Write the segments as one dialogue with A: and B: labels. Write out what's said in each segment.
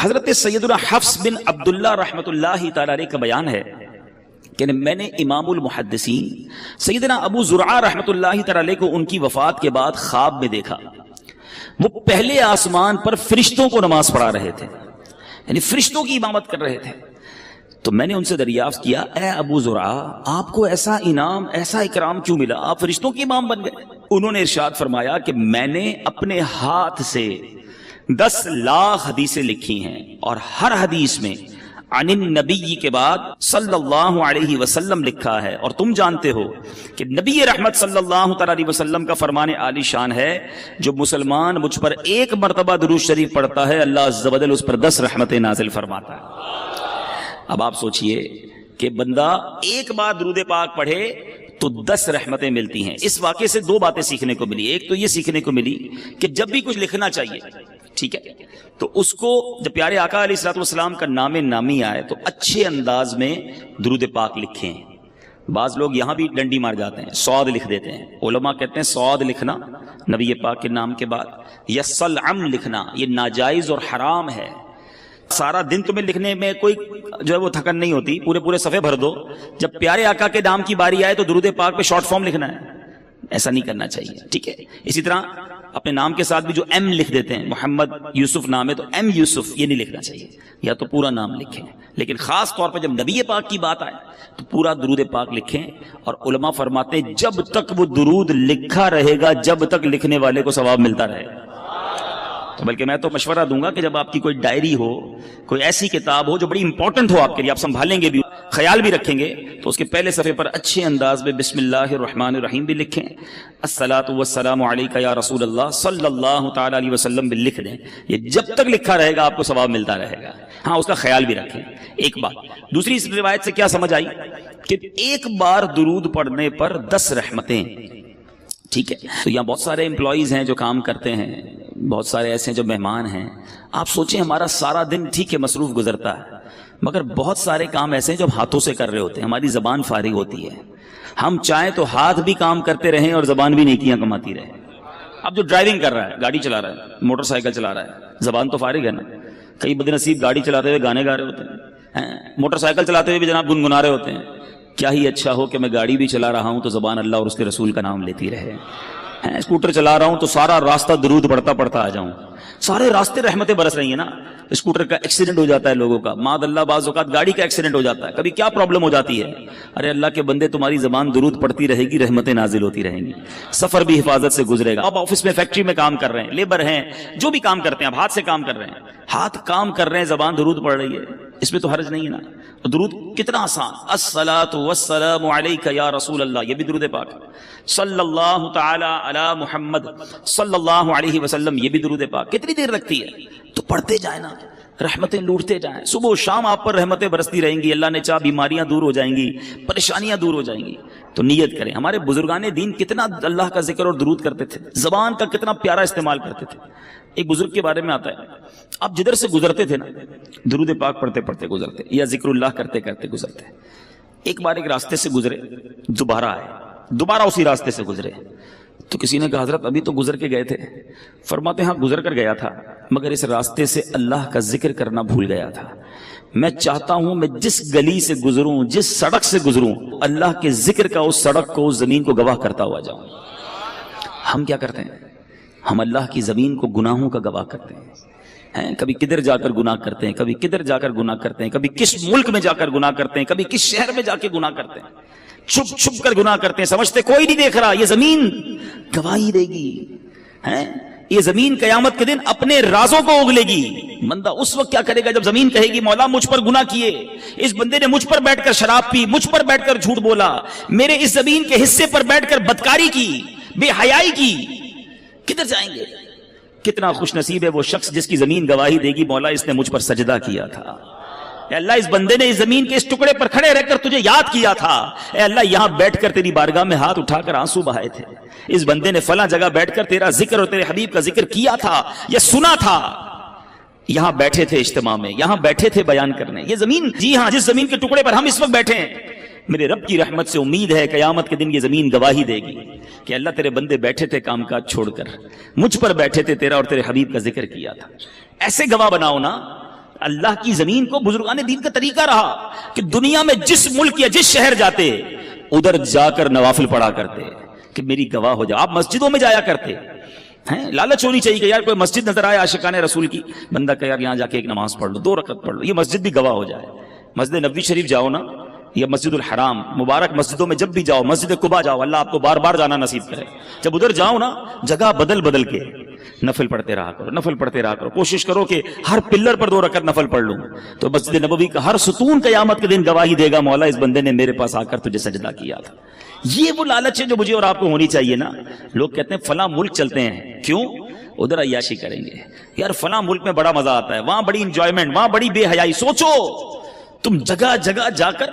A: حضرت سیدنا حفص بن عبداللہ رحمۃ اللہ تعالی علیہ کا بیان ہے کہ میں نے امام المحدثین سیدنا ابو زرعہ رحمۃ اللہ تعالی علیہ کو ان کی وفات کے بعد خواب میں دیکھا. وہ پہلے آسمان پر فرشتوں کو نماز پڑھا رہے تھے، یعنی فرشتوں کی امامت کر رہے تھے. تو میں نے ان سے دریافت کیا، اے ابو زرعہ، آپ کو ایسا انعام، ایسا اکرام کیوں ملا؟ آپ فرشتوں کی امام بن گئے. انہوں نے ارشاد فرمایا کہ میں نے اپنے ہاتھ سے 10 لاکھ حدیثیں لکھی ہیں، اور ہر حدیث میں عن النبی کے بعد صلی اللہ علیہ وسلم لکھا ہے. اور تم جانتے ہو کہ نبی رحمت صلی اللہ تعالی علیہ وسلم کا فرمان عالی شان ہے، جو مسلمان مجھ پر ایک مرتبہ درود شریف پڑھتا ہے، اللہ عز و جل اس پر 10 رحمتیں نازل فرماتا ہے. اب آپ سوچئے کہ بندہ ایک بار درود پاک پڑھے تو 10 رحمتیں ملتی ہیں. اس واقعے سے 2 باتیں سیکھنے کو ملی. ایک تو یہ سیکھنے کو ملی کہ جب بھی کچھ لکھنا چاہیے، ٹھیک ہے، تو اس کو جب پیارے آقا علیہ الصلوۃ والسلام کا نام نامی آئے تو اچھے انداز میں درود پاک لکھیں. بعض لوگ یہاں بھی ڈنڈی مار جاتے ہیں، صاد لکھ دیتے ہیں. علماء کہتے ہیں صاد لکھنا نبی پاک کے نام کے بعد، یا صلعم لکھنا، یہ ناجائز اور حرام ہے. سارا دن تمہیں لکھنے میں کوئی جو ہے وہ تھکن نہیں ہوتی، پورے صفحے بھر دو. جب پیارے آقا کے نام کی باری آئے تو درود پاک پہ شارٹ فارم لکھنا ہے. ایسا نہیں کرنا چاہیے، ٹھیک ہے. اسی طرح اپنے نام کے ساتھ بھی جو ایم لکھ دیتے ہیں، محمد یوسف نام ہے تو ایم یوسف، یہ نہیں لکھنا چاہیے. یا تو پورا نام لکھیں، لیکن خاص طور پہ جب نبی پاک کی بات آئے تو پورا درود پاک لکھیں. اور علماء فرماتے ہیں جب تک وہ درود لکھا رہے گا، جب تک لکھنے والے کو ثواب ملتا رہے گا. بلکہ میں تو مشورہ دوں گا کہ جب آپ کی کوئی ڈائری ہو، کوئی ایسی کتاب ہو جو بڑی امپورٹنٹ ہو آپ کے لیے، آپ سنبھالیں گے بھی، خیال بھی رکھیں گے، تو اس کے پہلے صفحے پر اچھے انداز میں بسم اللہ الرحمن الرحیم بھی لکھیں، الصلاۃ والسلام علیک یا رسول اللہ صلی اللہ تعالی علیہ وسلم بھی لکھ دیں. یہ جب تک لکھا رہے گا آپ کو ثواب ملتا رہے گا. ہاں، اس کا خیال بھی رکھیں. ایک بات. دوسری، اس روایت سے کیا سمجھ آئی کہ ایک بار درود پڑھنے پر 10 رحمتیں، ٹھیک ہے. تو یہاں بہت سارے امپلائیز ہیں جو کام کرتے ہیں، بہت سارے ایسے ہیں جو مہمان ہیں. آپ سوچیں ہمارا سارا دن ٹھیک ہے مصروف گزرتا ہے، مگر بہت سارے کام ایسے ہیں جو ہم ہاتھوں سے کر رہے ہوتے ہیں، ہماری زبان فارغ ہوتی ہے. ہم چاہیں تو ہاتھ بھی کام کرتے رہیں اور زبان بھی نیکیاں کماتی رہے. اب جو ڈرائیونگ کر رہا ہے، گاڑی چلا رہا ہے، موٹر سائیکل چلا رہا ہے، زبان تو فارغ ہے نا. کئی بد نصیب گاڑی چلاتے ہوئے گانے گا رہے ہوتے ہیں، موٹر سائیکل چلاتے ہوئے بھی جناب گنگنا رہے ہوتے ہیں. کیا ہی اچھا ہو کہ میں گاڑی بھی چلا رہا ہوں تو زبان اللہ اور اس کے رسول کا نام لیتی رہے. اسکوٹر چلا رہا ہوں تو سارا راستہ درود پڑھتا آ جاؤں. سارے راستے رحمتیں برس رہی ہیں نا. اسکوٹر کا ایکسیڈنٹ ہو جاتا ہے لوگوں کا، معاذ اللہ بعض اوقات گاڑی کا ایکسیڈنٹ ہو جاتا ہے، کبھی کیا پرابلم ہو جاتی ہے. ارے اللہ کے بندے، تمہاری زبان درود پڑھتی رہے گی، رحمتیں نازل ہوتی رہیں گی، سفر بھی حفاظت سے گزرے گا. آپ آفس میں، فیکٹری میں کام کر رہے ہیں، لیبر ہیں، جو بھی کام کرتے ہیں، آپ ہاتھ سے کام کر رہے ہیں، ہاتھ کام کر رہے ہیں، زبان درود پڑھ رہی ہے، اس میں تو حرج نہیں ہے نا. درود کتنا آسان. الصلاۃ والسلام علیک یا رسول اللہ، یہ بھی درود پاک. صلی اللہ تعالی علی محمد صلی اللہ علیہ وسلم، یہ بھی درود پاک. کتنی دیر لگتی ہے؟ تو پڑھتے جائیں نا، رحمتیں لوٹتے جائیں. صبح و شام آپ پر رحمتیں برستی رہیں گی. اللہ نے چاہ بیماریاں دور ہو جائیں گی، پریشانیاں دور ہو جائیں گی. تو نیت کریں. ہمارے بزرگان دین کتنا اللہ کا ذکر اور درود کرتے تھے، زبان کا کتنا پیارا استعمال کرتے تھے. ایک بزرگ کے بارے میں آتا ہے، آپ جدھر سے گزرتے تھے نا، درود پاک پڑھتے پڑھتے گزرتے یا ذکر اللہ کرتے کرتے گزرتے. ایک بار ایک راستے سے گزرے، دوبارہ آئے، دوبارہ اسی راستے سے گزرے. تو کسی نے کہا حضرت ابھی تو گزر کے گئے تھے. فرماتے ہاں گزر کر گیا تھا، مگر اس راستے سے اللہ کا ذکر کرنا بھول گیا تھا. میں چاہتا ہوں میں جس گلی سے گزروں، جس سڑک سے گزروں، اللہ کے ذکر کا اس سڑک کو، اس زمین کو گواہ کرتا ہوا جاؤں. ہم کیا کرتے ہیں؟ ہم اللہ کی زمین کو گناہوں کا گواہ کرتے ہیں. کبھی کدھر جا کر گناہ کرتے ہیں، کبھی کدھر جا کر گناہ کرتے ہیں، کبھی کس ملک میں جا کر گناہ کرتے ہیں، کبھی کس شہر میں جا کے گناہ کرتے ہیں. چھپ چھپ کر گناہ کرتے ہیں، سمجھتے کوئی نہیں دیکھ رہا. یہ زمین گواہی دے گی. یہ زمین قیامت کے دن اپنے رازوں کو اگلے گی. بندہ اس وقت کیا کرے گا جب زمین کہے گی مولا مجھ پر گناہ کیے، اس بندے نے مجھ پر بیٹھ کر شراب پی، مجھ پر بیٹھ کر جھوٹ بولا، میرے اس زمین کے حصے پر بیٹھ کر بدکاری کی، بے حیائی کی. کدھر جائیں گے؟ کتنا خوش نصیب ہے وہ شخص جس کی زمین گواہی دے گی مولا اس نے مجھ پر سجدہ کیا تھا، اے اللہ اس بندے نے اس زمین کے اس ٹکڑے پر کھڑے رہ کر تجھے یاد کیا تھا، اے اللہ یہاں بیٹھ کر تیری بارگاہ میں ہاتھ اٹھا کر آنسو بہائے تھے، اس بندے نے فلاں جگہ بیٹھ کر تیرا ذکر اور تیرے حبیب کا ذکر کیا تھا یا سنا تھا، یہاں بیٹھے تھے اجتماع میں، یہاں بیٹھے تھے بیان کرنے. یہ زمین، جی ہاں، جس زمین کے ٹکڑے پر ہم اس وقت بیٹھے ہیں، میرے رب کی رحمت سے امید ہے قیامت کے دن یہ زمین گواہی دے گی کہ اللہ تیرے بندے بیٹھے تھے کام کاج چھوڑ کر، مجھ پر بیٹھے تھے، تیرا اور تیرے حبیب کا ذکر کیا تھا. ایسے گواہ بناؤ نا. اللہ کی زمین کو بزرگان دین کا طریقہ رہا کہ دنیا میں جس ملک یا جس شہر جاتے ادھر جا کر نوافل پڑھا کرتے کہ میری گواہ ہو جائے. آپ مسجدوں میں جایا کرتے ہیں, لالچ ہونی چاہیے کہ یار کوئی مسجد نظر آئے عاشقان رسول کی, بندہ کہ یار یہاں جا کے ایک نماز پڑھ لو, 2 رکعت پڑھ لو, یہ مسجد بھی گواہ ہو جائے. مسجد نبوی شریف جاؤ نا, یا مسجد الحرام, مبارک مسجدوں میں جب بھی جاؤ, مسجد قباء جاؤ, اللہ آپ کو بار بار جانا نصیب کرے. جب ادھر جاؤ نا, جگہ بدل بدل کے نفل پڑھتے رہا کرو, نفل پڑھتے رہا کرو. کوشش کرو کہ ہر پلر پر 2 رکعت نفل پڑھ لوں, تو مسجد نبوی کا ہر ستون قیامت کے دن گواہی دے گا, مولا اس بندے نے میرے پاس آ کر تجھے سجدہ کیا تھا. یہ وہ لالچ ہے جو مجھے اور آپ کو ہونی چاہیے نا. لوگ کہتے ہیں فلاں ملک چلتے ہیں, کیوں؟ ادھر عیاشی کریں گے. یار فلاں ملک میں بڑا مزہ آتا ہے, وہاں بڑی انجوائمنٹ, وہاں بڑی بے حیائی. سوچو تم جگہ جگہ جا کر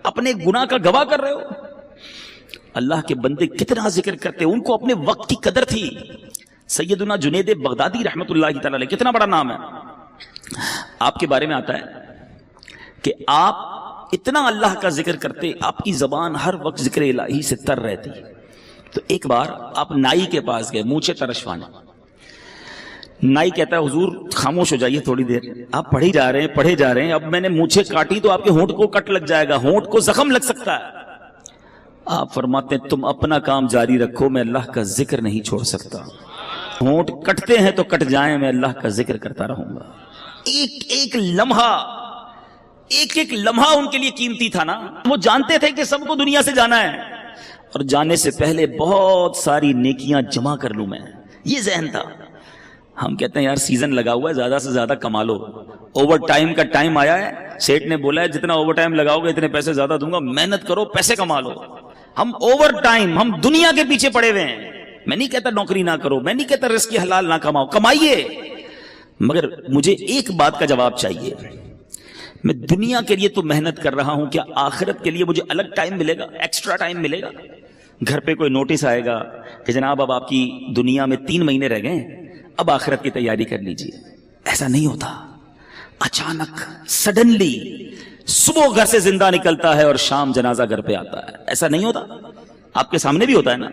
A: اپنے گناہ کا گواہ کر رہے ہو. اللہ کے بندے کتنا ذکر کرتے, ان کو اپنے وقت کی قدر تھی. سیدنا جنید بغدادی رحمت اللہ تعالی علیہ, کتنا بڑا نام ہے. آپ کے بارے میں آتا ہے کہ آپ اتنا اللہ کا ذکر کرتے, آپ کی زبان ہر وقت ذکر الہی سے تر رہتی. تو ایک بار آپ نائی کے پاس گئے, مونچھیں ترشوانے. نائی کہتا ہے حضور خاموش ہو جائیے تھوڑی دیر, آپ پڑھے جا رہے ہیں, اب میں نے مونچھیں کاٹی تو آپ کے ہونٹ کو کٹ لگ جائے گا, ہونٹ کو زخم لگ سکتا ہے. آپ فرماتے ہیں تم اپنا کام جاری رکھو, میں اللہ کا ذکر نہیں چھوڑ سکتا. ہونٹ کٹتے ہیں تو کٹ جائیں, میں اللہ کا ذکر کرتا رہوں گا. ایک ایک لمحہ ان کے لیے قیمتی تھا نا. وہ جانتے تھے کہ سب کو دنیا سے جانا ہے, اور جانے سے پہلے بہت ساری نیکیاں جمع کر لوں میں, یہ ذہن تھا. ہم کہتے ہیں یار سیزن لگا ہوا ہے, زیادہ سے زیادہ کما لو, اوور ٹائم کا ٹائم آیا ہے, سیٹ نے بولا ہے جتنا اوور ٹائم لگاؤ گے اتنے پیسے زیادہ دوں گا, محنت کرو پیسے کما لو. ہم اوور ٹائم, ہم دنیا کے پیچھے پڑے ہوئے ہیں. میں نہیں کہتا نوکری نہ کرو, میں نہیں کہتا رزق حلال نہ کماؤ, کمائیے, مگر مجھے ایک بات کا جواب چاہیے. میں دنیا کے لیے تو محنت کر رہا ہوں, کیا آخرت کے لیے مجھے الگ ٹائم ملے گا, ایکسٹرا ٹائم ملے گا؟ گھر پہ کوئی نوٹس آئے گا کہ جناب اب آپ کی دنیا میں 3 مہینے رہ گئے, اب آخرت کی تیاری کر لیجئے. ایسا نہیں ہوتا. اچانک سڈنلی صبح گھر سے زندہ نکلتا ہے اور شام جنازہ گھر پہ آتا ہے. ایسا نہیں ہوتا, آپ کے سامنے بھی ہوتا ہے نا.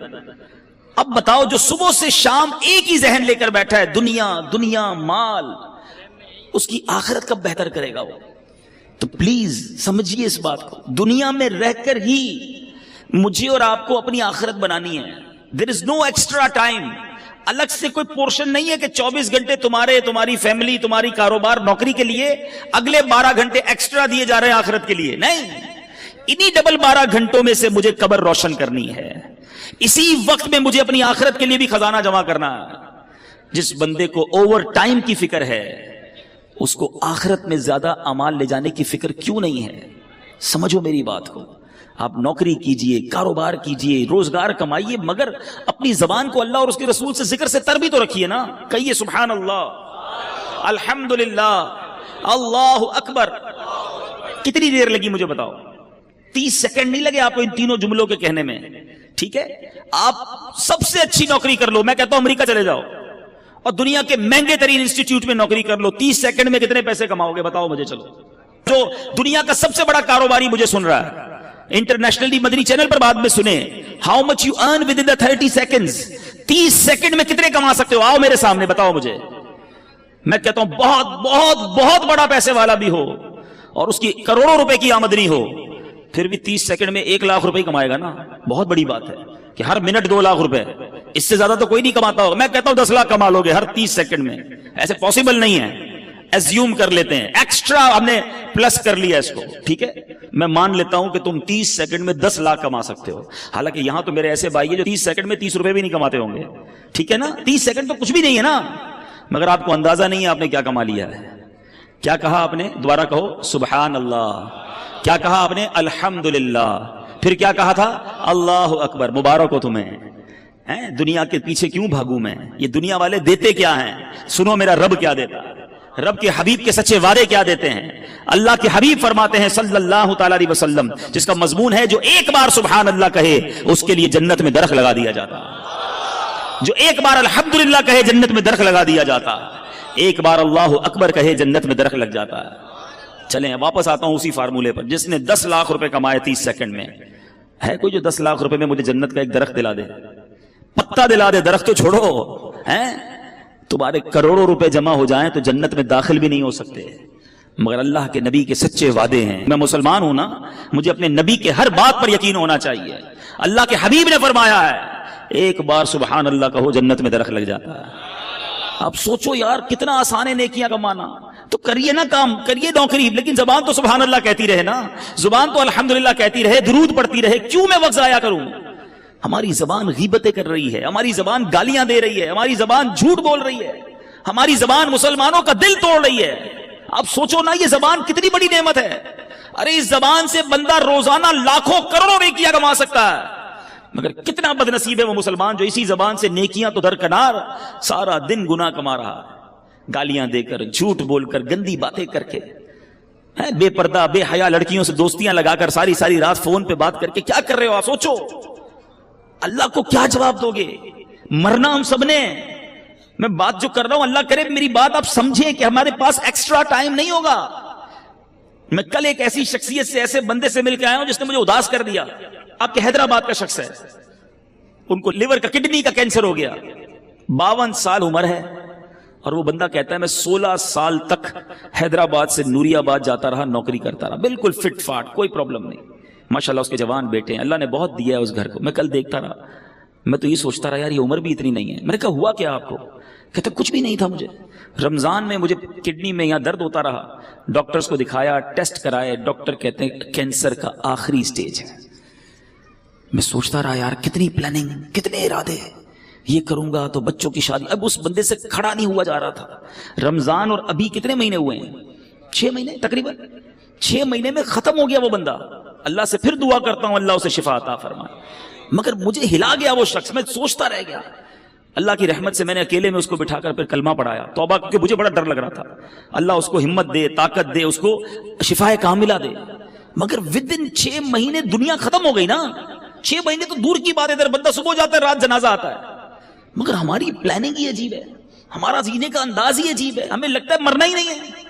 A: اب بتاؤ جو صبح سے شام ایک ہی ذہن لے کر بیٹھا ہے, دنیا دنیا مال, اس کی آخرت کب بہتر کرے گا وہ؟ تو پلیز سمجھیے اس بات کو, دنیا میں رہ کر ہی مجھے اور آپ کو اپنی آخرت بنانی ہے. دیر از نو ایکسٹرا ٹائم. الگ سے کوئی پورشن نہیں ہے کہ 24 گھنٹے تمہارے, تمہاری فیملی, تمہاری کاروبار, نوکری کے لیے, اگلے 12 گھنٹے ایکسٹرا دیے جا رہے ہیں آخرت کے لیے. نہیں, انہی ڈبل 12 گھنٹوں میں سے مجھے قبر روشن کرنی ہے. اسی وقت میں مجھے اپنی آخرت کے لیے بھی خزانہ جمع کرنا ہے. جس بندے کو اوور ٹائم کی فکر ہے, اس کو آخرت میں زیادہ اعمال لے جانے کی فکر کیوں نہیں ہے؟ سمجھو میری بات کو. آپ نوکری کیجئے, کاروبار کیجئے, روزگار کمائیے, مگر اپنی زبان کو اللہ اور اس کے رسول سے ذکر سے تر بھی تو رکھیے نا. کہیے سبحان اللہ, الحمدللہ, اللہ اکبر. کتنی دیر لگی مجھے بتاؤ؟ 30 سیکنڈ نہیں لگے آپ کو ان تینوں جملوں کے کہنے میں. ٹھیک ہے, آپ سب سے اچھی نوکری کر لو, میں کہتا ہوں امریکہ چلے جاؤ اور دنیا کے مہنگے ترین انسٹیٹیوٹ میں نوکری کر لو. 30 سیکنڈ میں کتنے پیسے کماؤ گے بتاؤ مجھے. چلو, جو دنیا کا سب سے بڑا کاروباری مجھے سن رہا ہے, انٹرنیشنلی مدنی چینل پر بعد میں سنیں, how much you earn with in 30 seconds. 30 second میں کتنے کما سکتے ہو؟ آؤ میرے سامنے بتاؤ مجھے. میں کہتا ہوں بہت بہت بہت بڑا پیسے والا بھی ہو اور اس کی کروڑوں روپے کی آمدنی ہو, پھر بھی 30 سیکنڈ میں 1 لاکھ روپے کمائے گا نا. بہت بڑی بات ہے کہ ہر منٹ 2 لاکھ روپے, اس سے زیادہ تو کوئی نہیں کماتا ہوگا. میں کہتا ہوں 10 لاکھ کما لو گے ہر 30 سیکنڈ میں. ایسے پاسبل نہیں ہے, ایزیوم کر لیتے ہیں, ایکسٹرا ہم نے پلس کر لیا اس کو. ٹھیک ہے, میں مان لیتا ہوں کہ تم 30 سیکنڈ میں 10 لاکھ کما سکتے ہو. حالانکہ یہاں تو میرے ایسے بھائی ہیں جو 30 سیکنڈ میں 30 روپے بھی نہیں کماتے ہوں گے. ٹھیک ہے نا, 30 سیکنڈ تو کچھ بھی نہیں ہے نا, مگر آپ کو اندازہ نہیں ہے آپ نے کیا کما لیا ہے. کیا کہا آپ نے؟ دوبارہ کہو سبحان اللہ. کیا کہا آپ نے؟ الحمدللہ. پھر کیا کہا تھا؟ اللہ اکبر. مبارک ہو تمہیں. دنیا کے پیچھے کیوں بھاگوں میں؟ یہ دنیا والے دیتے کیا ہیں؟ سنو میرا رب کیا دیتا ہے, رب کے حبیب کے سچے وعدے کیا دیتے ہیں. اللہ کے حبیب فرماتے ہیں صلی اللہ تعالی علیہ وسلم, جس کا مضمون ہے جو ایک بار سبحان اللہ کہے اس کے لیے جنت میں درخت لگا دیا جاتا. جو ایک بار الحمدللہ کہے جنت میں درخت لگا دیا جاتا. ایک بار اللہ اکبر کہے جنت میں درخت لگ جاتا ہے. چلیں واپس آتا ہوں اسی فارمولے پر. جس نے 10 لاکھ روپے کمائے 30 سیکنڈ میں, ہے کوئی جو 10 لاکھ روپے میں مجھے جنت کا ایک درخت دلا دے؟ پتا دلا دے, درخت تو چھوڑو. تمہارے کروڑوں روپے جمع ہو جائیں تو جنت میں داخل بھی نہیں ہو سکتے. مگر اللہ کے نبی کے سچے وعدے ہیں. میں مسلمان ہوں نا, مجھے اپنے نبی کے ہر بات پر یقین ہونا چاہیے. اللہ کے حبیب نے فرمایا ہے ایک بار سبحان اللہ کہو جنت میں درخت لگ جاتا ہے. اب سوچو یار کتنا آسان ہے نیکیاں کمانا. تو کریے نا کام, کریے نوکری, لیکن زبان تو سبحان اللہ کہتی رہے نا, زبان تو الحمدللہ کہتی رہے, درود پڑھتی رہے. کیوں میں وقت ضائع کروں؟ ہماری زبان غیبتیں کر رہی ہے, ہماری زبان گالیاں دے رہی ہے, ہماری زبان جھوٹ بول رہی ہے, ہماری زبان مسلمانوں کا دل توڑ رہی ہے. اب سوچو نا یہ زبان کتنی بڑی نعمت ہے. ارے اس زبان سے بندہ روزانہ لاکھوں کروڑوں نیکیاں کما سکتا ہے. مگر کتنا بد نصیب ہے وہ مسلمان جو اسی زبان سے نیکیاں تو درکنار سارا دن گناہ کما رہا ہے, گالیاں دے کر, جھوٹ بول کر, گندی باتیں کر کے, بے پردہ بے حیا لڑکیوں سے دوستیاں لگا کر ساری ساری رات فون پہ بات کر کے کیا کر رہے ہو آپ؟ سوچو اللہ کو کیا جواب دو گے؟ مرنا ہم سب نے. میں بات جو کر رہا ہوں اللہ کرے میری بات آپ سمجھیں کہ ہمارے پاس ایکسٹرا ٹائم نہیں ہوگا. میں کل ایک ایسی شخصیت سے, ایسے بندے سے مل کے آیا ہوں جس نے مجھے اداس کر دیا. آپ کے حیدرآباد کا شخص ہے, ان کو لیور کا, کڈنی کا کینسر ہو گیا, 52 سال عمر ہے, اور وہ بندہ کہتا ہے میں 16 سال تک حیدرآباد سے نوری آباد جاتا رہا, نوکری کرتا رہا, بالکل فٹ فاٹ, کوئی پرابلم نہیں. ماشاءاللہ اس کے جوان بیٹے ہیں, اللہ نے بہت دیا ہے اس گھر کو. میں کل دیکھتا رہا, میں تو یہ سوچتا رہا یار یہ عمر بھی اتنی نہیں ہے. میں نے کہا ہوا کیا آپ کو؟ کہتے کچھ بھی نہیں تھا مجھے. رمضان میں مجھے کڈنی میں یہاں درد ہوتا رہا, ڈاکٹرز کو دکھایا, ٹیسٹ کرائے, ڈاکٹر کہتے ہیں کینسر کا آخری سٹیج ہے. میں سوچتا رہا یار کتنی پلاننگ, کتنے ارادے, یہ کروں گا تو بچوں کی شادی. اب اس بندے سے کھڑا نہیں ہوا جا رہا تھا. رمضان اور ابھی کتنے مہینے ہوئے ہیں؟ 6 مہینے تقریباً. 6 مہینے میں ختم ہو گیا وہ بندہ. اللہ سے پھر دعا کرتا ہوں اللہ اسے شفا عطا فرمائے. مگر مجھے ہلا گیا وہ شخص, میں سوچتا رہ گیا. اللہ کی رحمت سے میں نے اکیلے میں اس کو بٹھا کر پھر کلمہ پڑھایا, توبہ, کیونکہ مجھے بڑا ڈر لگ رہا تھا. اللہ اس کو ہمت دے, طاقت دے, اس کو شفا کاملہ دے. مگر ودن 6 مہینے دنیا ختم ہو گئی نا. 6 مہینے تو دور کی بات ہے, ادھر بندہ صبح جاتا ہے رات جنازہ آتا ہے. مگر ہماری پلاننگ ہی عجیب ہے, ہمارا جینے کا انداز ہی عجیب ہے. ہمیں لگتا ہے مرنا ہی نہیں ہے.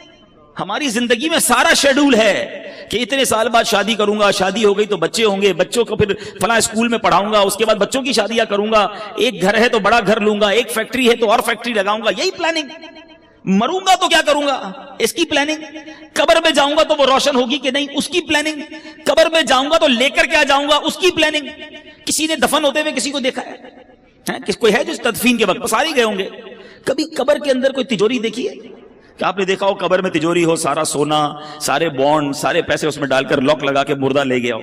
A: ہماری زندگی میں سارا شیڈول ہے کہ اتنے سال بعد شادی کروں گا, شادی ہو گئی تو بچے ہوں گے, بچوں کو پھر فلاں اسکول میں پڑھاؤں گا, اس کے بعد بچوں کی شادیاں کروں گا, ایک گھر ہے تو بڑا گھر لوں گا, ایک فیکٹری ہے تو اور فیکٹری لگاؤں گا. یہی پلاننگ. مروں گا تو کیا کروں گا, اس کی پلاننگ. قبر میں جاؤں گا تو وہ روشن ہوگی کہ نہیں, اس کی پلاننگ. قبر میں جاؤں گا تو لے کر کیا جاؤں گا, اس کی پلاننگ. کسی نے دفن ہوتے ہوئے کسی کو دیکھا ہے؟ کوئی ہے جو تدفین کے وقت سارے گئے ہوں گے. کبھی قبر کے اندر کوئی تجوری دیکھی ہے کہ آپ نے دیکھا ہو قبر میں تجوری ہو, سارا سونا, سارے بانڈ, سارے پیسے اس میں ڈال کر لاک لگا کے مردہ لے گیا ہو؟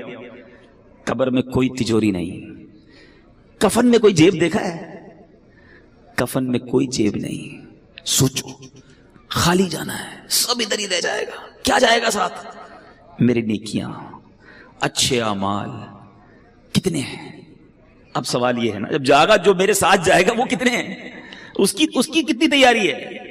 A: قبر میں کوئی تجوری نہیں. کفن میں کوئی جیب دیکھا ہے؟ کفن میں کوئی جیب نہیں. سوچو خالی جانا ہے, سب ادھر ہی رہ جائے گا. کیا جائے گا ساتھ؟ میری نیکیاں, اچھے اعمال کتنے ہیں؟ اب سوال یہ ہے نا, جب جاگا جو میرے ساتھ جائے گا وہ کتنے ہیں, اس کی کتنی تیاری ہے؟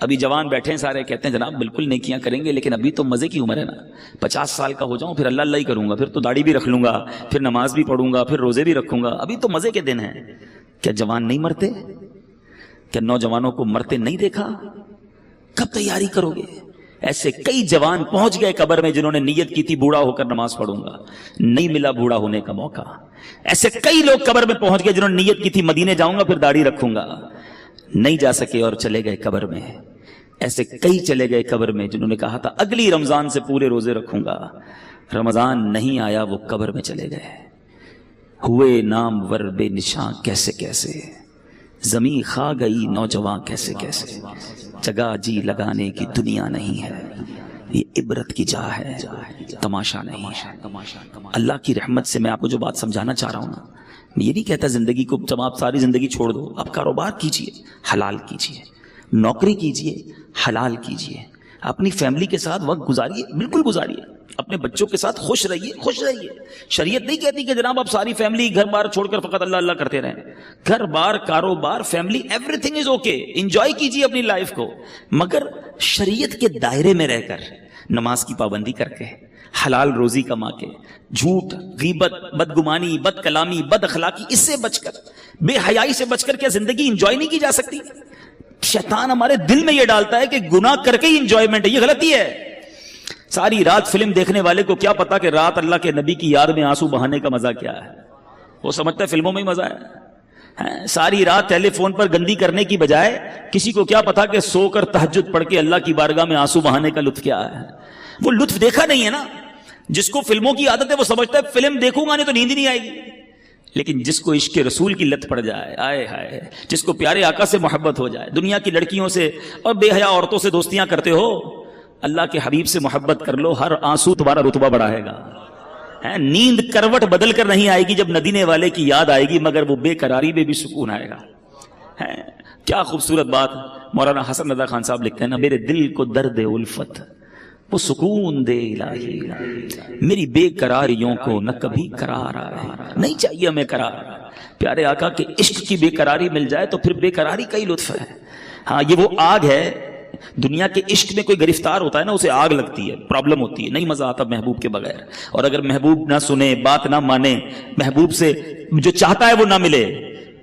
A: ابھی جوان بیٹھے ہیں سارے, کہتے ہیں جناب بالکل نیکیاں کریں گے, لیکن ابھی تو مزے کی عمر ہے نا. 50 سال کا ہو جاؤں پھر اللہ اللہ ہی کروں گا, پھر تو داڑھی بھی رکھ لوں گا, پھر نماز بھی پڑھوں گا, پھر روزے بھی رکھوں گا. ابھی تو مزے کے دن ہیں. کیا جوان نہیں مرتے؟ کیا نوجوانوں کو مرتے نہیں دیکھا؟ کب تیاری کرو گے؟ ایسے کئی جوان پہنچ گئے قبر میں جنہوں نے نیت کی تھی بوڑھا ہو کر نماز پڑھوں گا, نہیں ملا بوڑھا ہونے کا موقع. ایسے کئی لوگ قبر میں پہنچ گئے جنہوں نے نیت کی تھی مدینے جاؤں گا پھر داڑھی رکھوں گا, نہیں جا سکے اور چلے گئے قبر میں. ایسے کئی چلے گئے قبر میں جنہوں نے کہا تھا اگلی رمضان سے پورے روزے رکھوں گا, رمضان نہیں آیا وہ قبر میں چلے گئے. ہوئے نام ور بے نشاں کیسے کیسے, زمین کھا گئی نوجوان کیسے کیسے. جگہ جی لگانے کی دنیا نہیں ہے, یہ عبرت کی جا ہے, تماشا نہیں ہے. اللہ کی رحمت سے میں آپ کو جو بات سمجھانا چاہ رہا ہوں نا, میں یہ نہیں کہتا زندگی کو جب آپ ساری زندگی چھوڑ دو, آپ کاروبار کیجئے, حلال کیجئے, نوکری کیجئے, حلال کیجئے, اپنی فیملی کے ساتھ وقت گزاریے, بالکل گزاریے, اپنے بچوں کے ساتھ خوش رہیے, خوش رہیے. شریعت نہیں کہتی کہ جناب آپ ساری فیملی گھر بار چھوڑ کر فقط اللہ اللہ کرتے رہیں. گھر بار, کاروبار, family, every thing is okay, enjoy کیجیے اپنی لائف کو, مگر شریعت کے دائرے میں رہ کر, نماز کی پابندی کر کے, حلال روزی کما کے, جھوٹ, غیبت, بدگمانی, بد کلامی, بد اخلاقی, اس سے بچ کر, بے حیائی سے بچ کر کیا زندگی انجوائے نہیں کی جا سکتی؟ شیطان ہمارے دل میں یہ ڈالتا ہے کہ گناہ کر کے ہی انجوائمنٹ ہے, یہ غلطی ہے. ساری رات فلم دیکھنے والے کو کیا پتا کہ رات اللہ کے نبی کی یاد میں آنسو بہانے کا مزہ کیا ہے. وہ سمجھتا ہے فلموں میں ہی مزہ ہے. ساری رات ٹیلی فون پر گندی کرنے کی بجائے کسی کو کیا پتا کہ سو کر تہجد پڑھ کے اللہ کی بارگاہ میں آنسو بہانے کا لطف کیا ہے. وہ لطف دیکھا نہیں ہے نا. جس کو فلموں کی عادت ہے وہ سمجھتا ہے فلم دیکھوں گا نہیں تو نیند ہی نہیں آئے گی. لیکن جس کو عشق رسول کی لت پڑ جائے، آئے ہائے، جس کو پیارے آقا سے محبت ہو جائے، دنیا کی لڑکیوں سے اور بے حیا عورتوں سے دوستیاں کرتے ہو، اللہ کے حبیب سے محبت کر لو، ہر آنسو تمہارا رتبہ بڑھائے گا. نیند کروٹ بدل کر نہیں آئے گی جب ندینے والے کی یاد آئے گی، مگر وہ بے قراری میں بھی سکون آئے گا. کیا خوبصورت بات مولانا حسن رضا خان صاحب لکھتے ہیں نا، میرے دل کو درد الفت وہ سکون دے الہی، میری بے قراریوں کو نہ کبھی قرار آئے. نہیں چاہیے ہمیں قرار، پیارے آقا کے عشق کی بے قراری مل جائے تو پھر بے قراری کا ہی لطف ہے. ہاں یہ وہ آگ ہے. دنیا کے عشق میں کوئی گرفتار ہوتا ہے نا، اسے آگ لگتی ہے، پرابلم ہوتی ہے، نہیں مزہ آتا محبوب کے بغیر. اور اگر محبوب نہ سنے، بات نہ مانے، محبوب سے جو چاہتا ہے وہ نہ ملے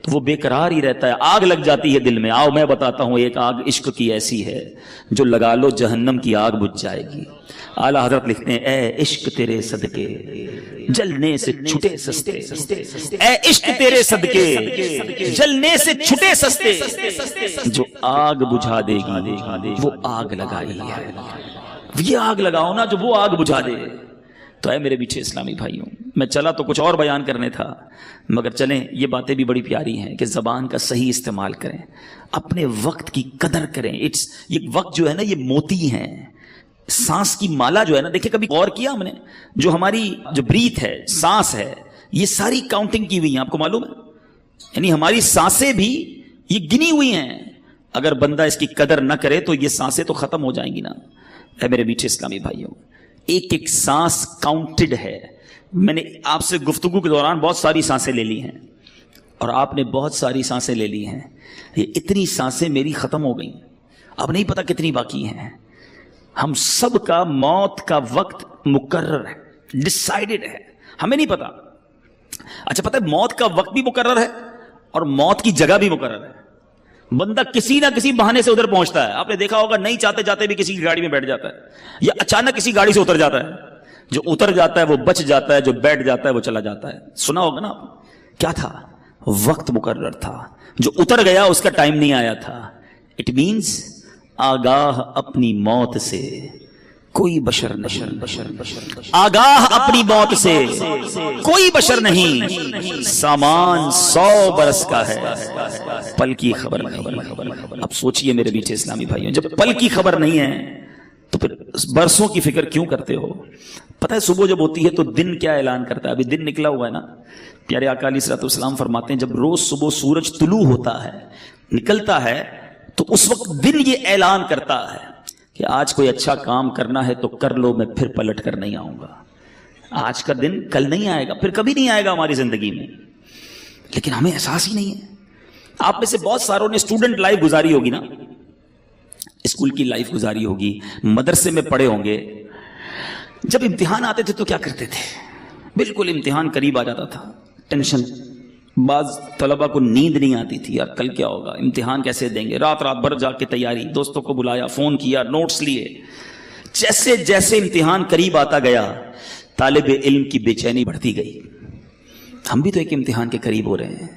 A: تو وہ بے قرار ہی رہتا ہے، آگ لگ جاتی ہے دل میں. آؤ میں بتاتا ہوں، ایک آگ عشق کی ایسی ہے جو لگا لو جہنم کی آگ بجھ جائے گی. اعلیٰ حضرت لکھتے ہیں، اے عشق تیرے صدقے جلنے سے چھٹے سستے، اے عشق تیرے صدقے جلنے سے چھٹے سستے، جو آگ بجھا دے گی وہ آگ لگائی ہے. یہ آگ لگاؤ نا جو وہ آگ بجھا دے. تو اے میرے میٹھے اسلامی بھائیوں، میں چلا تو کچھ اور بیان کرنے تھا، مگر چلیں یہ باتیں بھی بڑی پیاری ہیں کہ زبان کا صحیح استعمال کریں، اپنے وقت کی قدر کریں. یہ وقت جو ہے نا یہ موتی ہیں. سانس کی مالا جو ہے نا، دیکھیں کبھی غور کیا ہم نے، جو ہماری جو بریتھ ہے، سانس ہے، یہ ساری کاؤنٹنگ کی ہوئی ہیں، آپ کو معلوم ہے؟ یعنی ہماری سانسیں بھی یہ گنی ہوئی ہیں. اگر بندہ اس کی قدر نہ کرے تو یہ سانسیں تو ختم ہو جائیں گی نا. اے میرے میٹھے اسلامی بھائیوں، ایک ایک سانس کاؤنٹڈ ہے. میں نے آپ سے گفتگو کے دوران بہت ساری سانسیں لے لی ہیں اور آپ نے بہت ساری سانسیں لے لی ہیں. یہ اتنی سانسیں میری ختم ہو گئیں، اب نہیں پتا کتنی باقی ہیں. ہم سب کا موت کا وقت مقرر ہے، ڈیسائیڈڈ ہے، ہمیں نہیں پتا. اچھا پتہ ہے موت کا وقت بھی مقرر ہے اور موت کی جگہ بھی مقرر ہے. بندہ کسی نہ کسی بہانے سے ادھر پہنچتا ہے. آپ نے دیکھا ہوگا نہیں چاہتے جاتے بھی کسی کی گاڑی میں بیٹھ جاتا ہے، یا اچانک کسی گاڑی سے اتر جاتا ہے. جو اتر جاتا ہے وہ بچ جاتا ہے، جو بیٹھ جاتا ہے وہ چلا جاتا ہے. سنا ہوگا نا. کیا تھا؟ وقت مقرر تھا. جو اتر گیا اس کا ٹائم نہیں آیا تھا. اٹ مینز آگاہ اپنی موت سے کوئی بشر نہیں، آگاہ اپنی موت سے کوئی بشر نہیں. سامان 100 برس کا ہے، پل کی خبر نہیں. اب سوچئے میرے میٹھے اسلامی بھائیوں، جب پل کی خبر نہیں ہے تو پھر برسوں کی فکر کیوں کرتے ہو؟ پتہ ہے صبح جب ہوتی ہے تو دن کیا اعلان کرتا ہے؟ ابھی دن نکلا ہوا ہے نا. پیارے آقا علیہ الصلوۃ والسلام فرماتے ہیں جب روز صبح سورج طلوع ہوتا ہے، نکلتا ہے، تو اس وقت دن یہ اعلان کرتا ہے کہ آج کوئی اچھا کام کرنا ہے تو کر لو، میں پھر پلٹ کر نہیں آؤں گا. آج کا دن کل نہیں آئے گا، پھر کبھی نہیں آئے گا ہماری زندگی میں. لیکن ہمیں احساس ہی نہیں ہے. آپ میں سے بہت ساروں نے اسٹوڈنٹ لائف گزاری ہوگی نا، اسکول کی لائف گزاری ہوگی، مدرسے میں پڑھے ہوں گے. جب امتحان آتے تھے تو کیا کرتے تھے؟ بالکل امتحان قریب آ جاتا تھا، ٹینشن. بعض طلبہ کو نیند نہیں آتی تھی، یار کل کیا ہوگا، امتحان کیسے دیں گے. رات بھر جا کے تیاری، دوستوں کو بلایا، فون کیا، نوٹس لیے. جیسے جیسے امتحان قریب آتا گیا طالب علم کی بے چینی بڑھتی گئی. ہم بھی تو ایک امتحان کے قریب ہو رہے ہیں.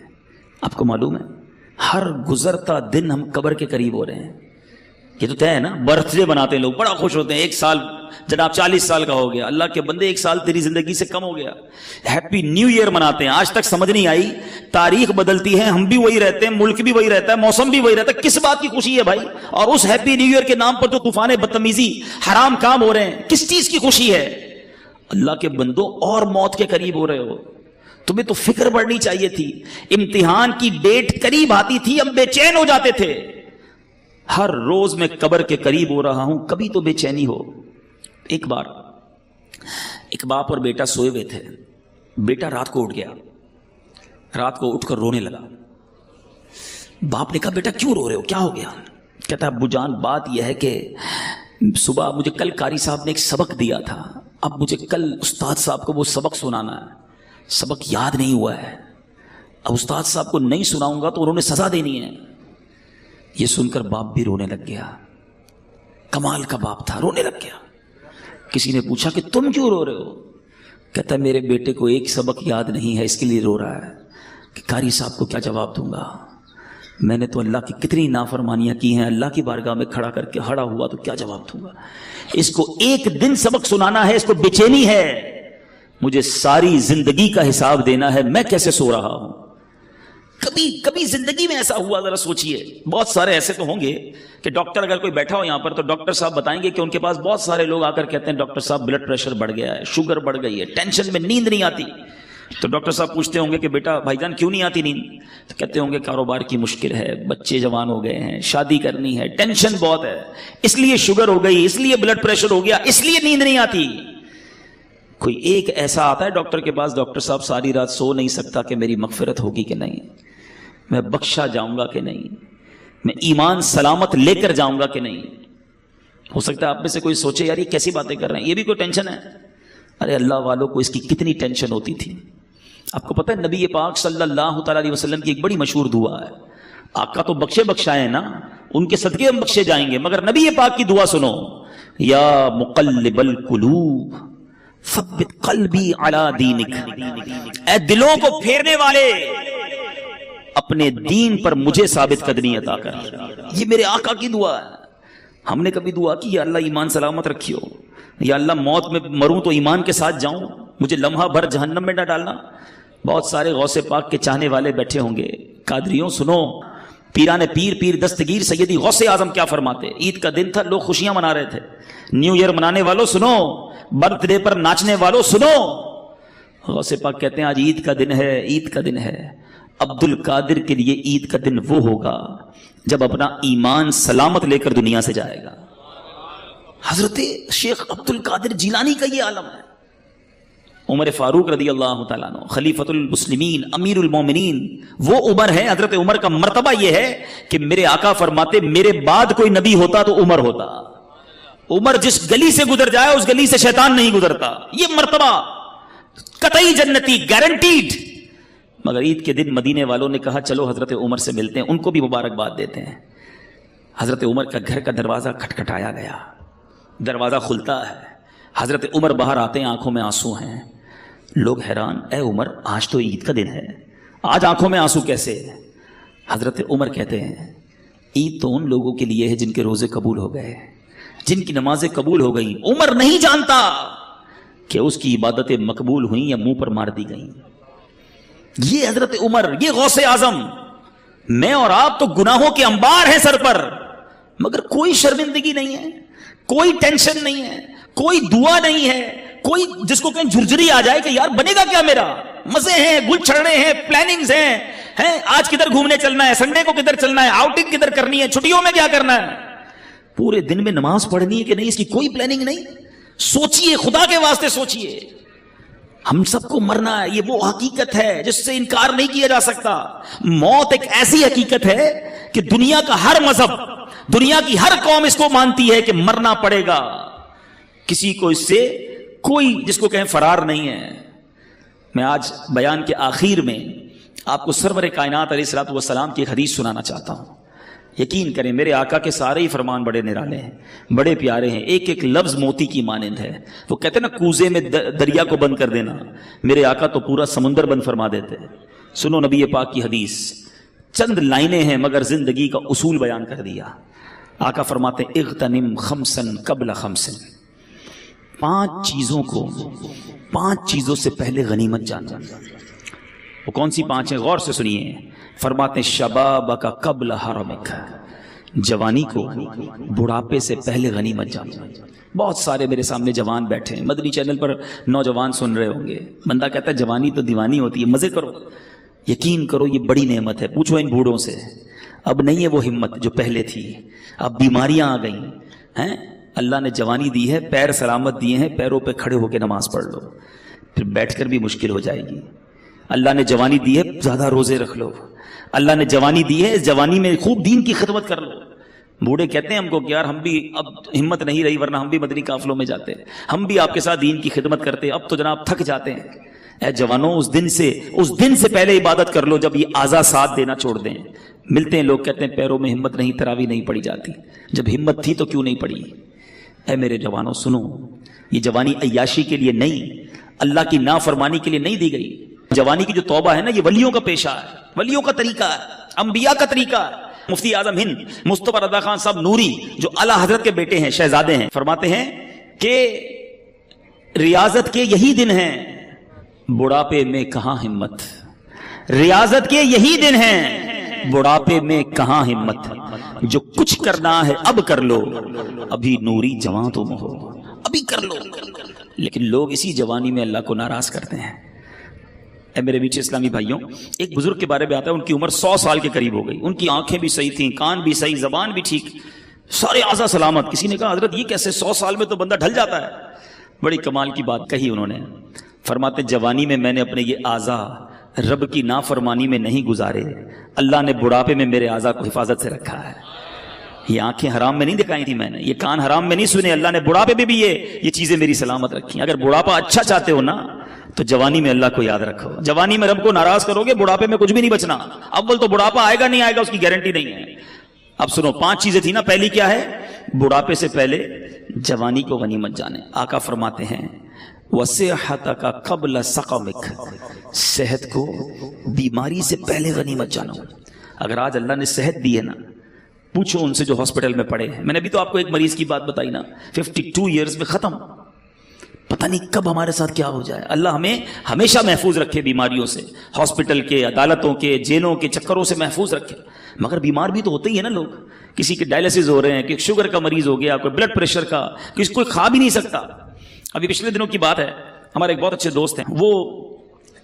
A: آپ کو معلوم ہے ہر گزرتا دن ہم قبر کے قریب ہو رہے ہیں. یہ تو طے ہے نا. برتھ ڈے بناتے ہیں لوگ، بڑا خوش ہوتے ہیں. ایک سال جناب 40 سال کا ہو گیا، اللہ کے بندے ایک سال تیری زندگی سے کم ہو گیا. ہیپی نیو ایئر مناتے ہیں. آج تک سمجھ نہیں آئی، تاریخ بدلتی ہے، ہم بھی وہی رہتے ہیں، ملک بھی وہی رہتا ہے، موسم بھی وہی رہتا ہے. کس بات کی خوشی ہے بھائی؟ اور اس ہیپی نیو ایئر کے نام پر جو طوفان بدتمیزی، حرام کام ہو رہے ہیں، کس چیز کی خوشی ہے؟ اللہ کے بندوں اور موت کے قریب ہو رہے ہو. تمہیں تو فکر بڑھنی چاہیے تھی. امتحان کی ڈیٹ قریب آتی تھی، ہم بے چین ہو جاتے تھے. ہر روز میں قبر کے قریب ہو رہا ہوں، کبھی تو بے چینی ہو. ایک بار ایک باپ اور بیٹا سوئے ہوئے تھے. بیٹا رات کو اٹھ گیا، رات کو اٹھ کر رونے لگا. باپ نے کہا بیٹا کیوں رو رہے ہو، کیا ہو گیا؟ کہتا ابو جان بات یہ ہے کہ صبح مجھے کل قاری صاحب نے ایک سبق دیا تھا، اب مجھے کل استاد صاحب کو وہ سبق سنانا ہے. سبق یاد نہیں ہوا ہے، اب استاد صاحب کو نہیں سناؤں گا تو انہوں نے سزا دینی ہے. یہ سن کر باپ بھی رونے لگ گیا. کمال کا باپ تھا، رونے لگ گیا. کسی نے پوچھا کہ تم کیوں رو رہے ہو؟ کہتا ہے میرے بیٹے کو ایک سبق یاد نہیں ہے، اس کے لیے رو رہا ہے. کہ قاری صاحب کو کیا جواب دوں گا، میں نے تو اللہ کی کتنی نافرمانیاں کی ہیں، اللہ کی بارگاہ میں کھڑا کر کے ہڑا ہوا تو کیا جواب دوں گا، اس کو ایک دن سبق سنانا ہے، اس کو بے چینی ہے، مجھے ساری زندگی کا حساب دینا ہے، میں کیسے سو رہا ہوں۔ کبھی زندگی میں ایسا ہوا؟ ذرا سوچئے، بہت سارے ایسے تو ہوں گے کہ ڈاکٹر اگر کوئی بیٹھا ہو یہاں پر تو ڈاکٹر صاحب بتائیں گے کہ ان کے پاس بہت سارے لوگ آ کر کہتے ہیں ڈاکٹر صاحب بلڈ پریشر بڑھ گیا ہے، شوگر بڑھ گئی ہے، ٹینشن میں نیند نہیں آتی، تو ڈاکٹر صاحب پوچھتے ہوں گے کہ بیٹا بھائی جان کیوں نہیں آتی نیند؟ تو کہتے ہوں گے کاروبار کی مشکل ہے، بچے جوان ہو گئے ہیں، شادی کرنی ہے، ٹینشن بہت ہے، اس لیے شوگر ہو گئی، اس لیے بلڈ پریشر ہو گیا، اس لیے نیند نہیں آتی۔ کوئی ایک ایسا آتا ہے ڈاکٹر کے پاس، ڈاکٹر صاحب ساری رات سو نہیں سکتا کہ میری مغفرت ہوگی کہ نہیں، میں بخشا جاؤں گا کہ نہیں، میں ایمان سلامت لے کر جاؤں گا کہ نہیں۔ ہو سکتا ہے آپ میں سے کوئی سوچے یار یہ کیسی باتیں کر رہے ہیں، یہ بھی کوئی ٹینشن ہے؟ ارے اللہ والوں کو اس کی کتنی ٹینشن ہوتی تھی۔ آپ کو پتہ ہے نبی پاک صلی اللہ تعالیٰ علیہ وسلم کی ایک بڑی مشہور دعا ہے، آقا تو بخشے بخشائے نا، ان کے صدقے ہم بخشے جائیں گے، مگر نبی پاک کی دعا سنو، یا مقلب القلوب ثبت قلبی علی دینک، اے دلوں کو پھیرنے والے اپنے دین پر مجھے ثابت قدمی عطا کر۔ یہ میرے آقا کی دعا ہے۔ ہم نے کبھی دعا کی یا اللہ ایمان سلامت رکھیو، یا اللہ موت میں مروں تو ایمان کے ساتھ جاؤں، مجھے لمحہ بھر جہنم میں نہ ڈالنا؟ بہت سارے غوث پاک کے چاہنے والے بیٹھے ہوں گے، قادریوں سنو، پیران پیر دستگیر سیدی غوث اعظم کیا فرماتے۔ عید کا دن تھا، لوگ خوشیاں منا رہے تھے، نیو ایئر منانے والوں سنو، برتھ ڈے پر ناچنے والوں سنو، غوث پاک کہتے ہیں آج عید کا دن ہے، عید کا دن ہے۔ عبد القادر کے لیے عید کا دن وہ ہوگا جب اپنا ایمان سلامت لے کر دنیا سے جائے گا۔ حضرت شیخ عبد القادر جیلانی کا یہ عالم ہے۔ عمر فاروق رضی اللہ تعالیٰ عنہ خلیفۃ المسلمین امیر المومنین، وہ عمر ہے۔ حضرت عمر کا مرتبہ یہ ہے کہ میرے آقا فرماتے میرے بعد کوئی نبی ہوتا تو عمر ہوتا۔ عمر جس گلی سے گزر جائے اس گلی سے شیطان نہیں گزرتا، یہ مرتبہ قطعی جنتی گارنٹیڈ۔ مگر عید کے دن مدینے والوں نے کہا چلو حضرت عمر سے ملتے ہیں، ان کو بھی مبارکباد دیتے ہیں۔ حضرت عمر کا گھر کا دروازہ کھٹکھٹایا گیا، دروازہ کھلتا ہے، حضرت عمر باہر آتے ہیں، آنکھوں میں آنسو ہیں۔ لوگ حیران، اے عمر آج تو عید کا دن ہے، آج آنکھوں میں آنسو کیسے؟ حضرت عمر کہتے ہیں عید تو ان لوگوں کے لیے ہے جن کے روزے قبول ہو گئے، جن کی نمازیں قبول ہو گئیں۔ عمر نہیں جانتا کہ اس کی عبادتیں مقبول ہوئیں یا منہ پر مار دی گئیں۔ یہ حضرت عمر، یہ غوث اعظم۔ میں اور آپ تو گناہوں کے انبار ہیں سر پر، مگر کوئی شرمندگی نہیں ہے، کوئی ٹینشن نہیں ہے، کوئی دعا نہیں ہے، کوئی جس کو کہیں جھرجھری آ جائے کہ یار بنے گا کیا میرا۔ مزے ہیں، گل چھڑنے ہیں، پلاننگز ہیں، آج کدھر گھومنے چلنا ہے، سنڈے کو کدھر چلنا ہے، آؤٹنگ کدھر کرنی ہے، چھٹیوں میں کیا کرنا ہے، پورے دن میں نماز پڑھنی ہے کہ نہیں، اس کی کوئی پلاننگ نہیں۔ سوچئے، خدا کے واسطے سوچئے، ہم سب کو مرنا ہے، یہ وہ حقیقت ہے جس سے انکار نہیں کیا جا سکتا۔ موت ایک ایسی حقیقت ہے کہ دنیا کا ہر مذہب، دنیا کی ہر قوم اس کو مانتی ہے کہ مرنا پڑے گا، کسی کو اس سے کوئی جس کو کہیں فرار نہیں ہے۔ میں آج بیان کے آخر میں آپ کو سرور کائنات علیہ الصلوۃ والسلام کی ایک حدیث سنانا چاہتا ہوں۔ یقین کریں میرے آقا کے سارے ہی فرمان بڑے نرالے ہیں، بڑے پیارے ہیں، ایک ایک لفظ موتی کی مانند ہے۔ وہ کہتے ہیں نا کوزے میں دریا کو بند کر دینا، میرے آقا تو پورا سمندر بند فرما دیتے ہیں۔ سنو نبی پاک کی حدیث، چند لائنیں ہیں مگر زندگی کا اصول بیان کر دیا۔ آقا فرماتے ہیں اغتنم خمسن قبل خمسن، 5 چیزوں سے پہلے غنیمت جانا۔ وہ کون سی 5 ہیں؟ غور سے سنیے۔ فرماتے ہیں شبابک قبل حرمک، جوانی کو بڑھاپے سے پہلے غنیمت جانا۔ بہت سارے میرے سامنے جوان بیٹھے ہیں، مدنی چینل پر نوجوان سن رہے ہوں گے، بندہ کہتا ہے جوانی تو دیوانی ہوتی ہے، مزے کرو۔ یقین کرو یہ بڑی نعمت ہے، پوچھو ان بوڑھوں سے، اب نہیں ہے وہ ہمت جو پہلے تھی، اب بیماریاں آ گئی ہیں۔ اللہ نے جوانی دی ہے، پیر سلامت دیے ہیں، پیروں پہ کھڑے ہو کے نماز پڑھ لو، پھر بیٹھ کر بھی مشکل ہو جائے گی۔ اللہ نے جوانی دی ہے، زیادہ روزے رکھ لو۔ اللہ نے جوانی دی ہے، اس جوانی میں خوب دین کی خدمت کر لو۔ بوڑھے کہتے ہیں ہم کو کہ یار ہم بھی اب ہمت نہیں رہی، ورنہ ہم بھی مدنی قافلوں میں جاتے، ہم بھی آپ کے ساتھ دین کی خدمت کرتے، اب تو جناب تھک جاتے ہیں۔ اے جوانوں، اس دن سے پہلے عبادت کر لو جب یہ اعضاء ساتھ دینا چھوڑ دیں۔ ملتے ہیں لوگ کہتے ہیں پیروں میں ہمت نہیں، تراویح نہیں پڑی جاتی، جب ہمت تھی تو کیوں نہیں پڑی؟ اے میرے جوانوں سنو، یہ جوانی عیاشی کے لیے نہیں، اللہ کی نافرمانی کے لیے نہیں دی گئی۔ جوانی کی جو توبہ ہے نا، یہ ولیوں کا پیشہ ہے، ولیوں کا طریقہ ہے، انبیاء کا طریقہ ہے۔ مفتی اعظم ہند مصطفیٰ رضا خان صاحب نوری جو اعلیٰ حضرت کے بیٹے ہیں، شہزادے ہیں، فرماتے ہیں کہ ریاضت کے یہی دن ہیں، بڑھاپے میں کہاں ہمت، ریاضت کے یہی دن ہیں، بڑھاپے میں کہاں ہمت، جو کچھ کرنا ہے اب کر لو، ابھی نوری جوان تم ہو، ابھی کر لو۔ لیکن لوگ اسی جوانی میں اللہ کو ناراض کرتے ہیں۔ اے میرے میٹھے اسلامی بھائیوں، ایک بزرگ کے بارے میں آتا ہے، ان کی عمر 100 سال کے قریب ہو گئی، ان کی آنکھیں بھی صحیح تھیں، کان بھی صحیح، زبان بھی ٹھیک، سارے اعضاء سلامت۔ کسی نے کہا حضرت یہ کیسے 100 سال میں تو بندہ ڈھل جاتا ہے؟ بڑی کمال کی بات کہی انہوں نے، فرماتے جوانی میں میں نے اپنے یہ اعضاء رب کی نافرمانی میں نہیں گزارے، اللہ نے بڑھاپے میں میرے اعضاء کو حفاظت سے رکھا ہے۔ یہ آنکھیں حرام میں نہیں دکھائی تھی میں نے، یہ کان حرام میں نہیں سنے، اللہ نے بڑھاپے میں بھی یہ چیزیں میری سلامت رکھی۔ اگر بڑھاپا اچھا چاہتے ہو نا تو جوانی میں اللہ کو یاد رکھو۔ جوانی میں رب کو ناراض کرو گے، بڑھاپے میں کچھ بھی نہیں بچنا۔ اول تو بڑھاپا آئے گا نہیں آئے گا اس کی گارنٹی نہیں ہے۔ اب سنو، 5 چیزیں تھی نا، پہلی کیا ہے؟ بڑھاپے سے پہلے جوانی کو غنیمت جانے۔ آقا فرماتے ہیں وَصِحَّتَكَ قَبْلَ سَقَمِكَ، صحت کو بیماری سے پہلے غنیمت جانو۔ اگر آج اللہ نے صحت دی ہے نا، پوچھو ان سے جو ہاسپٹل میں پڑے ہیں۔ میں نے ابھی تو آپ کو ایک مریض کی بات بتائی نا، 52 ایئرز میں ختم، پتہ نہیں کب ہمارے ساتھ کیا ہو جائے۔ اللہ ہمیں ہمیشہ محفوظ رکھے بیماریوں سے، ہاسپٹل کے، عدالتوں کے، جیلوں کے چکروں سے محفوظ رکھے۔ مگر بیمار بھی تو ہوتے ہی ہیں نا لوگ، کسی کے ڈائلسس ہو رہے ہیں، کہ شوگر کا مریض ہو گیا، کوئی بلڈ پریشر کا، کسی کوئی کھا بھی نہیں سکتا۔ ابھی پچھلے دنوں کی بات ہے، ہمارے ایک بہت اچھے دوست ہیں، وہ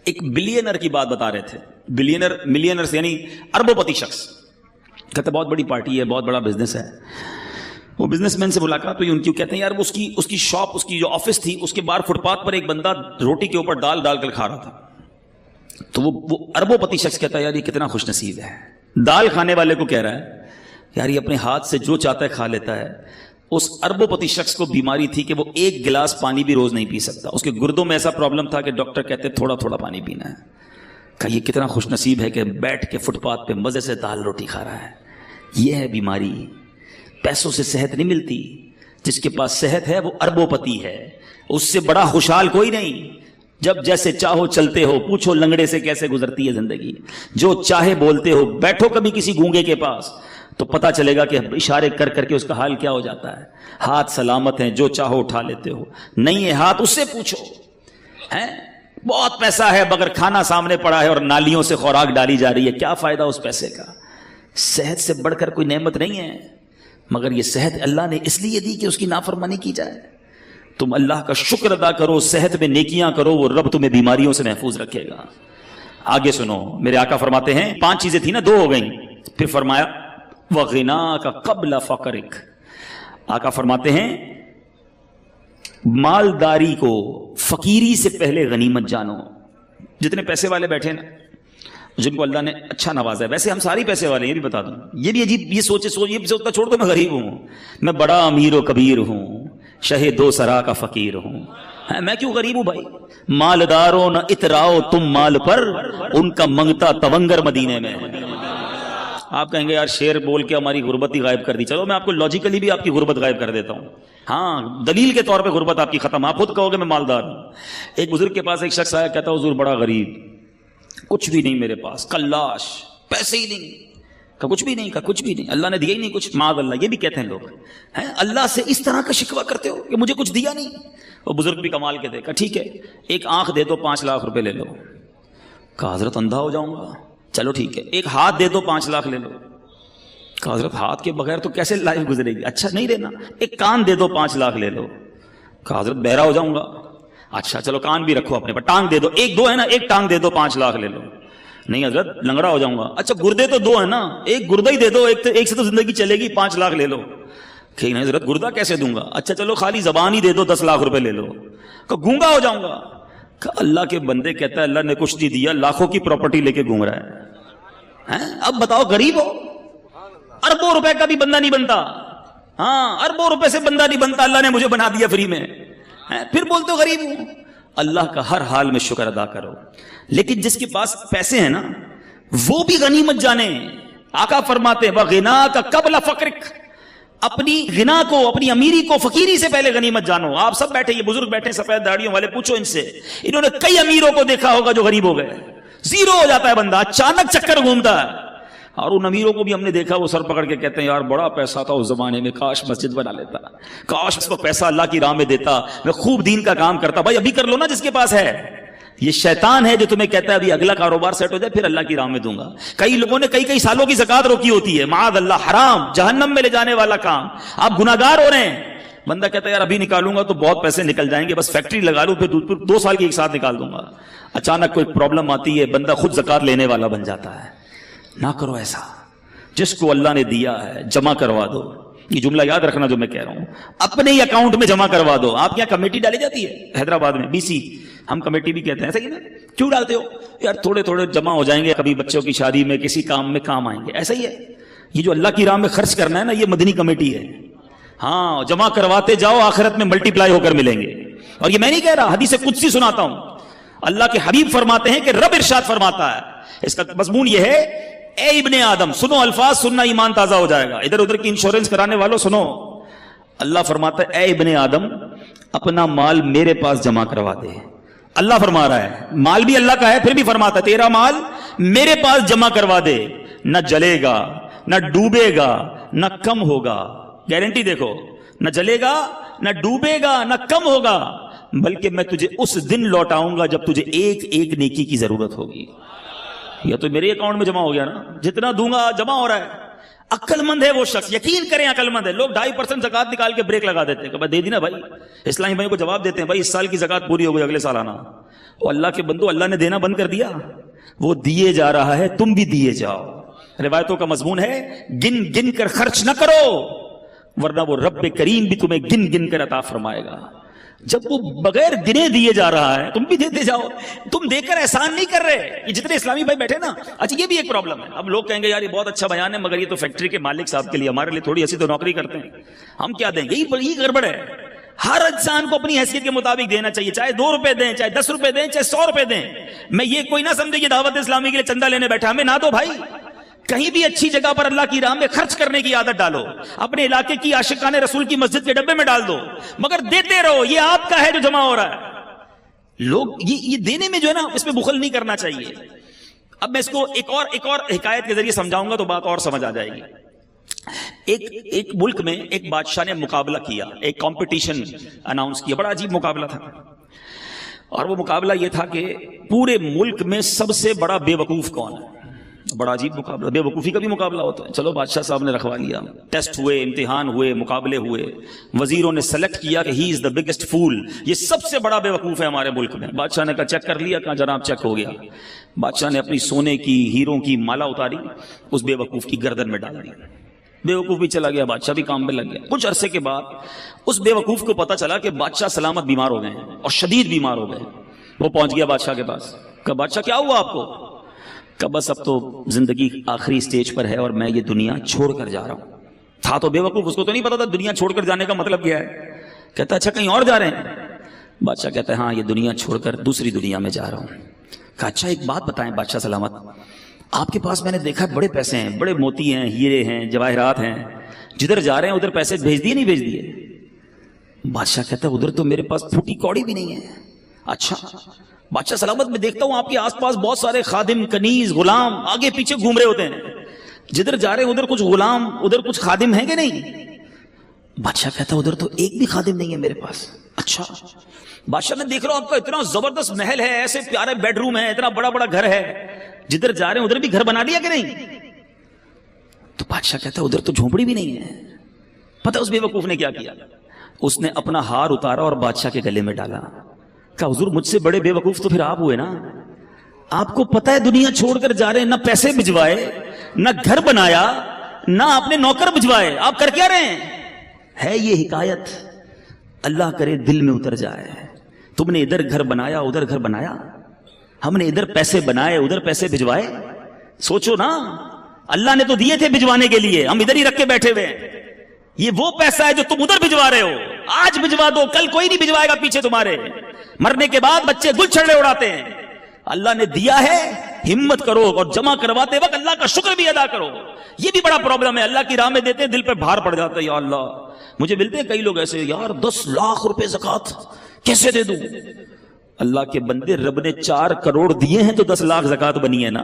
A: ایک بلینر کی بات بتا رہے تھے۔ بلینر، ملینر یعنی اربوں پتی شخص، کہتے بہت بڑی پارٹی ہے، بہت بڑا بزنس ہے۔ وہ بزنس مین سے ملاقات ہوئی ان کی، کہتے ہیں یار اس کی شاپ، اس کی جو آفس تھی، اس کے باہر فٹ پاتھ پر ایک بندہ روٹی کے اوپر ڈال ڈال کر کھا رہا تھا۔ تو وہ اربوں پتی شخص کہتا ہے یار یہ کتنا خوش نصیب ہے، دال کھانے والے کو کہہ رہا ہے یار یہ اپنے ہاتھ سے جو چاہتا ہے کھا لیتا ہے۔ اس اربوں پتی شخص کو بیماری تھی کہ وہ 1 گلاس پانی بھی روز نہیں پی سکتا، اس کے گردوں میں ایسا پرابلم تھا کہ ڈاکٹر کہتے تھوڑا تھوڑا پانی پینا ہے۔ کہا یہ کتنا خوش نصیب ہے کہ بیٹھ کے فٹ پاتھ پہ مزے سے دال روٹی کھا رہا ہے۔ یہ ہے بیماری، پیسوں سے صحت نہیں ملتی۔ جس کے پاس صحت ہے وہ اربوں پتی ہے، اس سے بڑا خوشحال کوئی نہیں۔ جب جیسے چاہو چلتے ہو، پوچھو لنگڑے سے کیسے گزرتی ہے زندگی، جو چاہے بولتے ہو۔ بیٹھو کبھی کسی گونگے کے پاس تو پتا چلے گا کہ اشارے کر کر کے اس کا حال کیا ہو جاتا ہے۔ ہاتھ سلامت ہیں، جو چاہو اٹھا لیتے ہو، نہیں ہے ہاتھ اس سے پوچھو۔ بہت پیسہ ہے مگر کھانا سامنے پڑا ہے اور نالیوں سے خوراک ڈالی جا رہی ہے، کیا فائدہ اس پیسے کا؟ صحت سے بڑھ کر کوئی نعمت نہیں ہے، مگر یہ صحت اللہ نے اس لیے دی کہ اس کی نافرمانی کی جائے۔ تم اللہ کا شکر ادا کرو، صحت میں نیکیاں کرو، وہ رب تمہیں بیماریوں سے محفوظ رکھے گا۔ آگے سنو، میرے آقا فرماتے ہیں 5 چیزیں تھیں نا، 2 ہو گئیں، پھر فرمایا وَغِنَاكَ قَبْلَ فَقْرِكَ۔ آقا فرماتے ہیں مالداری کو، فقیری سے پہلے غنیمت جانو۔ جتنے پیسے والے بیٹھے نا، جن کو اللہ نے اچھا نوازا ہے، ویسے ہم ساری پیسے والے ہیں، یہ بھی بتا دوں، یہ بھی عجیب، یہ سوچتا چھوڑ دو میں غریب ہوں، میں بڑا امیر و کبیر ہوں، شہ 2 سرا کا فقیر ہوں۔ میں کیوں غریب ہوں بھائی؟ مالداروں نہ اتراؤ تم مال پر، ان کا منگتا تونگر مدینے میں۔ آپ کہیں گے یار شعر بول کے ہماری غربت ہی غائب کر دی، چلو میں آپ کو لاجیکلی بھی آپ کی غربت غائب کر دیتا ہوں۔ ہاں، دلیل کے طور پہ غربت آپ کی ختم، آپ خود کہو گے میں مالدار ہوں۔ ایک بزرگ کے پاس ایک شخص آیا، کہتا حضور بڑا غریب، کچھ بھی نہیں میرے پاس، کلاش، پیسے ہی نہیں۔ کہا کچھ بھی نہیں، کہا کچھ بھی نہیں، اللہ نے دیا ہی نہیں کچھ، معاذ اللہ۔ یہ بھی کہتے ہیں لوگ، اللہ سے اس طرح کا شکوہ کرتے ہو کہ مجھے کچھ دیا نہیں۔ وہ بزرگ بھی کمال کے دے، کہا ٹھیک ہے ایک آنکھ دے دو 5 لاکھ روپے لے لو۔ کہا حضرت اندھا ہو جاؤں گا۔ چلو ٹھیک ہے ایک ہاتھ دے دو 5 لاکھ لے لو۔ کہا حضرت ہاتھ کے بغیر تو کیسے لائف گزرے گی؟ اچھا نہیں دینا، ایک کان دے دو 5 لاکھ لے لو۔ کہا حضرت بہرا ہو جاؤں گا۔ اچھا چلو کان بھی رکھو اپنے پر، ٹانگ دے دو، 1 2 ہے نا، ایک ٹانگ دے دو 5 لاکھ لے لو۔ نہیں حضرت لنگڑا ہو جاؤں گا۔ اچھا گردے تو 2 ہے نا، ایک گردہ ہی دے دو، ایک سے تو زندگی چلے گی، 5 لاکھ لے لو۔ کہ نہیں حضرت گردہ کیسے دوں گا؟ اچھا چلو خالی زبان ہی دے دو 10 لاکھ روپے لے لو۔ کہ گونگا ہو جاؤں گا۔ کہ اللہ کے بندے کہتا ہے اللہ نے کچھ نہیں دیا، لاکھوں کی پراپرٹی لے کے گھوم رہا ہے۔ اب بتاؤ غریب ہو؟ اربوں روپے کا بھی بندہ نہیں بنتا۔ ہاں اربوں روپے سے بندہ نہیں بنتا، اللہ نے مجھے بنا دیا فری میں، پھر بولتے ہو غریب ہوں۔ اللہ کا ہر حال میں شکر ادا کرو۔ لیکن جس کے پاس پیسے ہیں نا وہ بھی غنیمت جانے۔ آقا فرماتے ہیں وَغِنَاكَ قَبْلَ فَقْرِكَ، اپنی غنا کو، اپنی امیری کو فقیری سے پہلے غنیمت جانو. آپ سب بیٹھے، یہ بزرگ بیٹھے سفید داڑھیوں والے، پوچھو ان سے، انہوں نے کئی امیروں کو دیکھا ہوگا جو غریب ہو گئے. زیرو ہو جاتا ہے بندہ، اچانک چکر گھومتا ہے. اور ان امیروں کو بھی ہم نے دیکھا، وہ سر پکڑ کے کہتے ہیں یار بڑا پیسہ تھا اس زمانے میں، کاش مسجد بنا لیتا، کاش اس کو پیسہ اللہ کی راہ میں دیتا، میں خوب دین کا کام کرتا. بھائی ابھی کر لو نا جس کے پاس ہے. یہ شیطان ہے جو تمہیں کہتا ہے ابھی اگلا کاروبار سیٹ ہو جائے پھر اللہ کی راہ میں دوں گا. کئی لوگوں نے کئی سالوں کی زکات روکی ہوتی ہے، معاذ اللہ، حرام، جہنم میں لے جانے والا کام. آپ گناہگار ہو رہے ہیں. بندہ کہتا ہے یار ابھی نکالوں گا تو بہت پیسے نکل جائیں گے، بس فیکٹری لگا لوں پھر 2 سال کی ایک ساتھ نکال دوں گا. اچانک کوئی پرابلم آتی ہے، بندہ خود زکات لینے والا بن جاتا ہے. نہ کرو ایسا. جس کو اللہ نے دیا ہے جمع کروا دو. یہ جملہ یاد رکھنا جو میں کہہ رہا ہوں، اپنے ہی اکاؤنٹ میں جمع کروا دو. آپ کے یہاں کمیٹی ڈالی جاتی ہے حیدرآباد میں، BC، ہم کمیٹی بھی کہتے ہیں، صحیح نا؟ کیوں ڈالتے ہو؟ یار تھوڑے تھوڑے جمع ہو جائیں گے، کبھی بچوں کی شادی میں کسی کام میں کام آئیں گے. ایسا ہی ہے یہ جو اللہ کی راہ میں خرچ کرنا ہے نا، یہ مدنی کمیٹی ہے. ہاں جمع کرواتے جاؤ، آخرت میں ملٹی پلائی ہو کر ملیں گے. اور یہ میں نہیں کہہ رہا، حدیث قدسی سناتا ہوں. اللہ کے حبیب فرماتے ہیں کہ رب ارشاد فرماتا ہے، اس کا مضمون یہ ہے، اے ابن آدم، سنو الفاظ، سننا ایمان تازہ ہو جائے گا. ادھر ادھر کی انشورنس کرانے والوں سنو. اللہ فرماتا ہے اے ابن آدم، اپنا مال میرے پاس جمع کروا دے. اللہ فرما رہا ہے، مال بھی اللہ کا ہے، پھر بھی فرماتا ہے تیرا مال میرے پاس جمع کروا دے. نہ جلے گا، نہ ڈوبے گا، نہ کم ہوگا. گارنٹی دیکھو، نہ جلے گا، نہ ڈوبے گا، نہ کم ہوگا، بلکہ میں تجھے اس دن لوٹاؤں گا جب تجھے ایک ایک نیکی کی ضرورت ہوگی. یا تو میرے اکاؤنٹ میں جمع ہو گیا نا، جتنا دوں گا جمع ہو رہا ہے. عقل مند ہے وہ شخص، یقین کریں عقل مند ہے. لوگ 2.5% زکات نکال کے بریک لگا دیتے ہیں کہ دے دی نا بھائی. اسلامی بھائی کو جواب دیتے ہیں بھائی اس سال کی زکات پوری ہو گئی، اگلے سال آنا. وہ اللہ کے بندو، اللہ نے دینا بند کر دیا؟ وہ دیے جا رہا ہے، تم بھی دیے جاؤ. روایتوں کا مضمون ہے گن گن کر خرچ نہ کرو، ورنہ وہ رب کریم بھی تمہیں گن گن کر عطا فرمائے گا. جب وہ بغیر گنے دیے جا رہا ہے تم بھی دیتے جاؤ. تم دے کر احسان نہیں کر رہے. یہ جتنے اسلامی بھائی بیٹھے نا، اچھا یہ بھی ایک پرابلم ہے. اب لوگ کہیں گے یار یہ بہت اچھا بیان ہے، مگر یہ تو فیکٹری کے مالک صاحب کے لیے، ہمارے لیے تھوڑی ایسی تو نوکری کرتے ہیں، ہم کیا دیں گے؟ یہ گڑبڑ ہے. ہر انسان کو اپنی حیثیت کے مطابق دینا چاہیے، چاہے 2 روپے دیں، چاہے 10 روپے دیں، چاہے 100 روپے دیں. میں یہ کوئی نہ سمجھے کہ دعوت اسلامی کے لیے چندہ لینے بیٹھا، ہمیں نہ دو بھائی. کہیں بھی اچھی جگہ پر اللہ کی راہ میں خرچ کرنے کی عادت ڈالو. اپنے علاقے کی عاشقان رسول کی مسجد کے ڈبے میں ڈال دو، مگر دیتے رہو. یہ آپ کا ہے جو جمع ہو رہا ہے. لوگ یہ دینے میں جو ہے نا، اس میں بخل نہیں کرنا چاہیے. اب میں اس کو ایک اور حکایت کے ذریعے سمجھاؤں گا تو بات اور سمجھ آ جائے گی. ایک ملک میں ایک بادشاہ نے مقابلہ کیا، ایک کمپٹیشن اناؤنس کیا. بڑا عجیب مقابلہ تھا، اور وہ مقابلہ یہ تھا کہ پورے ملک میں سب سے بڑا بے وقوف کون ہے. بڑا عجیب مقابلہ، بے وقوفی کا بھی مقابلہ ہوتا ہے. چلو بادشاہ صاحب نے رکھوا لیا، ٹیسٹ ہوئے، امتحان ہوئے، مقابلے ہوئے، وزیروں نے سلیکٹ کیا کہ ہی از دا بگیسٹ فول، یہ سب سے بڑا بے وقوف ہے ہمارے ملک میں. بادشاہ نے کہا چیک کر لیا؟ کہا جناب چیک ہو گیا. بادشاہ نے اپنی سونے کی، ہیروں کی مالا اتاری، اس بے وقوف کی گردن میں ڈال دی. بے وقوف بھی چلا گیا، بادشاہ بھی کام میں لگ گیا. کچھ عرصے کے بعد اس بے وقوف کو پتا چلا کہ بادشاہ سلامت بیمار ہو گئے ہیں، اور شدید بیمار ہو گئے. وہ پہنچ گیا بادشاہ کے پاس. کہا بادشاہ کیا ہوا آپ کو؟ کہ بس اب تو زندگی آخری سٹیج پر ہے اور میں یہ دنیا چھوڑ کر جا رہا ہوں. تھا تو بے وقوف، اس کو تو نہیں پتا تھا دنیا چھوڑ کر جانے کا مطلب کیا ہے. کہتا اچھا کہیں اور جا رہے ہیں؟ بادشاہ کہتا ہے ہاں یہ دنیا چھوڑ کر دوسری دنیا میں جا رہا ہوں. کہا اچھا ایک بات بتائیں بادشاہ سلامت، آپ کے پاس میں نے دیکھا بڑے پیسے ہیں، بڑے موتی ہیں، ہیرے ہیں، جواہرات ہیں، جدھر جا رہے ہیں ادھر پیسے بھیج دیے نہیں بھیج دیے؟ بادشاہ کہتا ہے ادھر تو میرے پاس پھوٹی کوڑی بھی نہیں ہے. اچھا بادشاہ سلامت میں دیکھتا ہوں آپ کے آس پاس بہت سارے خادم، کنیز، غلام آگے پیچھے گھوم رہے ہوتے ہیں، جدھر جا رہے ہیں ادھر کچھ غلام، ادھر کچھ خادم ہیں کہ نہیں؟ بادشاہ کہتا ہے ادھر تو ایک بھی خادم نہیں ہے میرے پاس. اچھا بادشاہ نے دیکھ رہا ہوں آپ کا اتنا زبردست محل ہے، ایسے پیارے بیڈ روم ہے، اتنا بڑا بڑا گھر ہے، جدھر جا رہے ہیں ادھر بھی گھر بنا لیا کہ نہیں؟ تو بادشاہ کہتا ہے ادھر تو جھونپڑی بھی نہیں ہے. پتہ اس بے وقوف نے کیا کیا؟ اس نے اپنا ہار اتارا اور بادشاہ کے گلے میں ڈالا. کہا حضور مجھ سے بڑے بے وقوف تو پھر آپ ہوئے نا. آپ کو پتہ ہے دنیا چھوڑ کر جا رہے ہیں، نہ پیسے بھجوائے، نہ گھر بنایا، نہ اپنے نوکر بھجوائے، آپ کر کیا رہے ہیں؟ ہے یہ حکایت، اللہ کرے دل میں اتر جائے. تم نے ادھر گھر بنایا، ادھر گھر بنایا، ہم نے ادھر پیسے بنائے، ادھر پیسے بھجوائے. سوچو نا، اللہ نے تو دیے تھے بھجوانے کے لیے، ہم ادھر ہی رکھ کے بیٹھے ہوئے ہیں. یہ وہ پیسہ ہے جو تم ادھر بھجوا رہے ہو. آج بھجوا دو، کل کوئی نہیں بھجوائے گا پیچھے تمہارے. مرنے کے بعد بچے گل چھڑے اڑاتے ہیں. اللہ نے دیا ہے ہمت کرو اور جمع کرواتے وقت اللہ کا شکر بھی ادا کرو. یہ بھی بڑا پرابلم ہے, اللہ کی راہ میں دیتے ہیں دل پہ بھار پڑ جاتا ہے, یا اللہ. مجھے ملتے ہیں کئی لوگ ایسے, یار 10 لاکھ روپے زکات کیسے دے دوں. اللہ کے بندے, رب نے 4 کروڑ دیے ہیں تو 10 لاکھ زکات بنی ہے نا.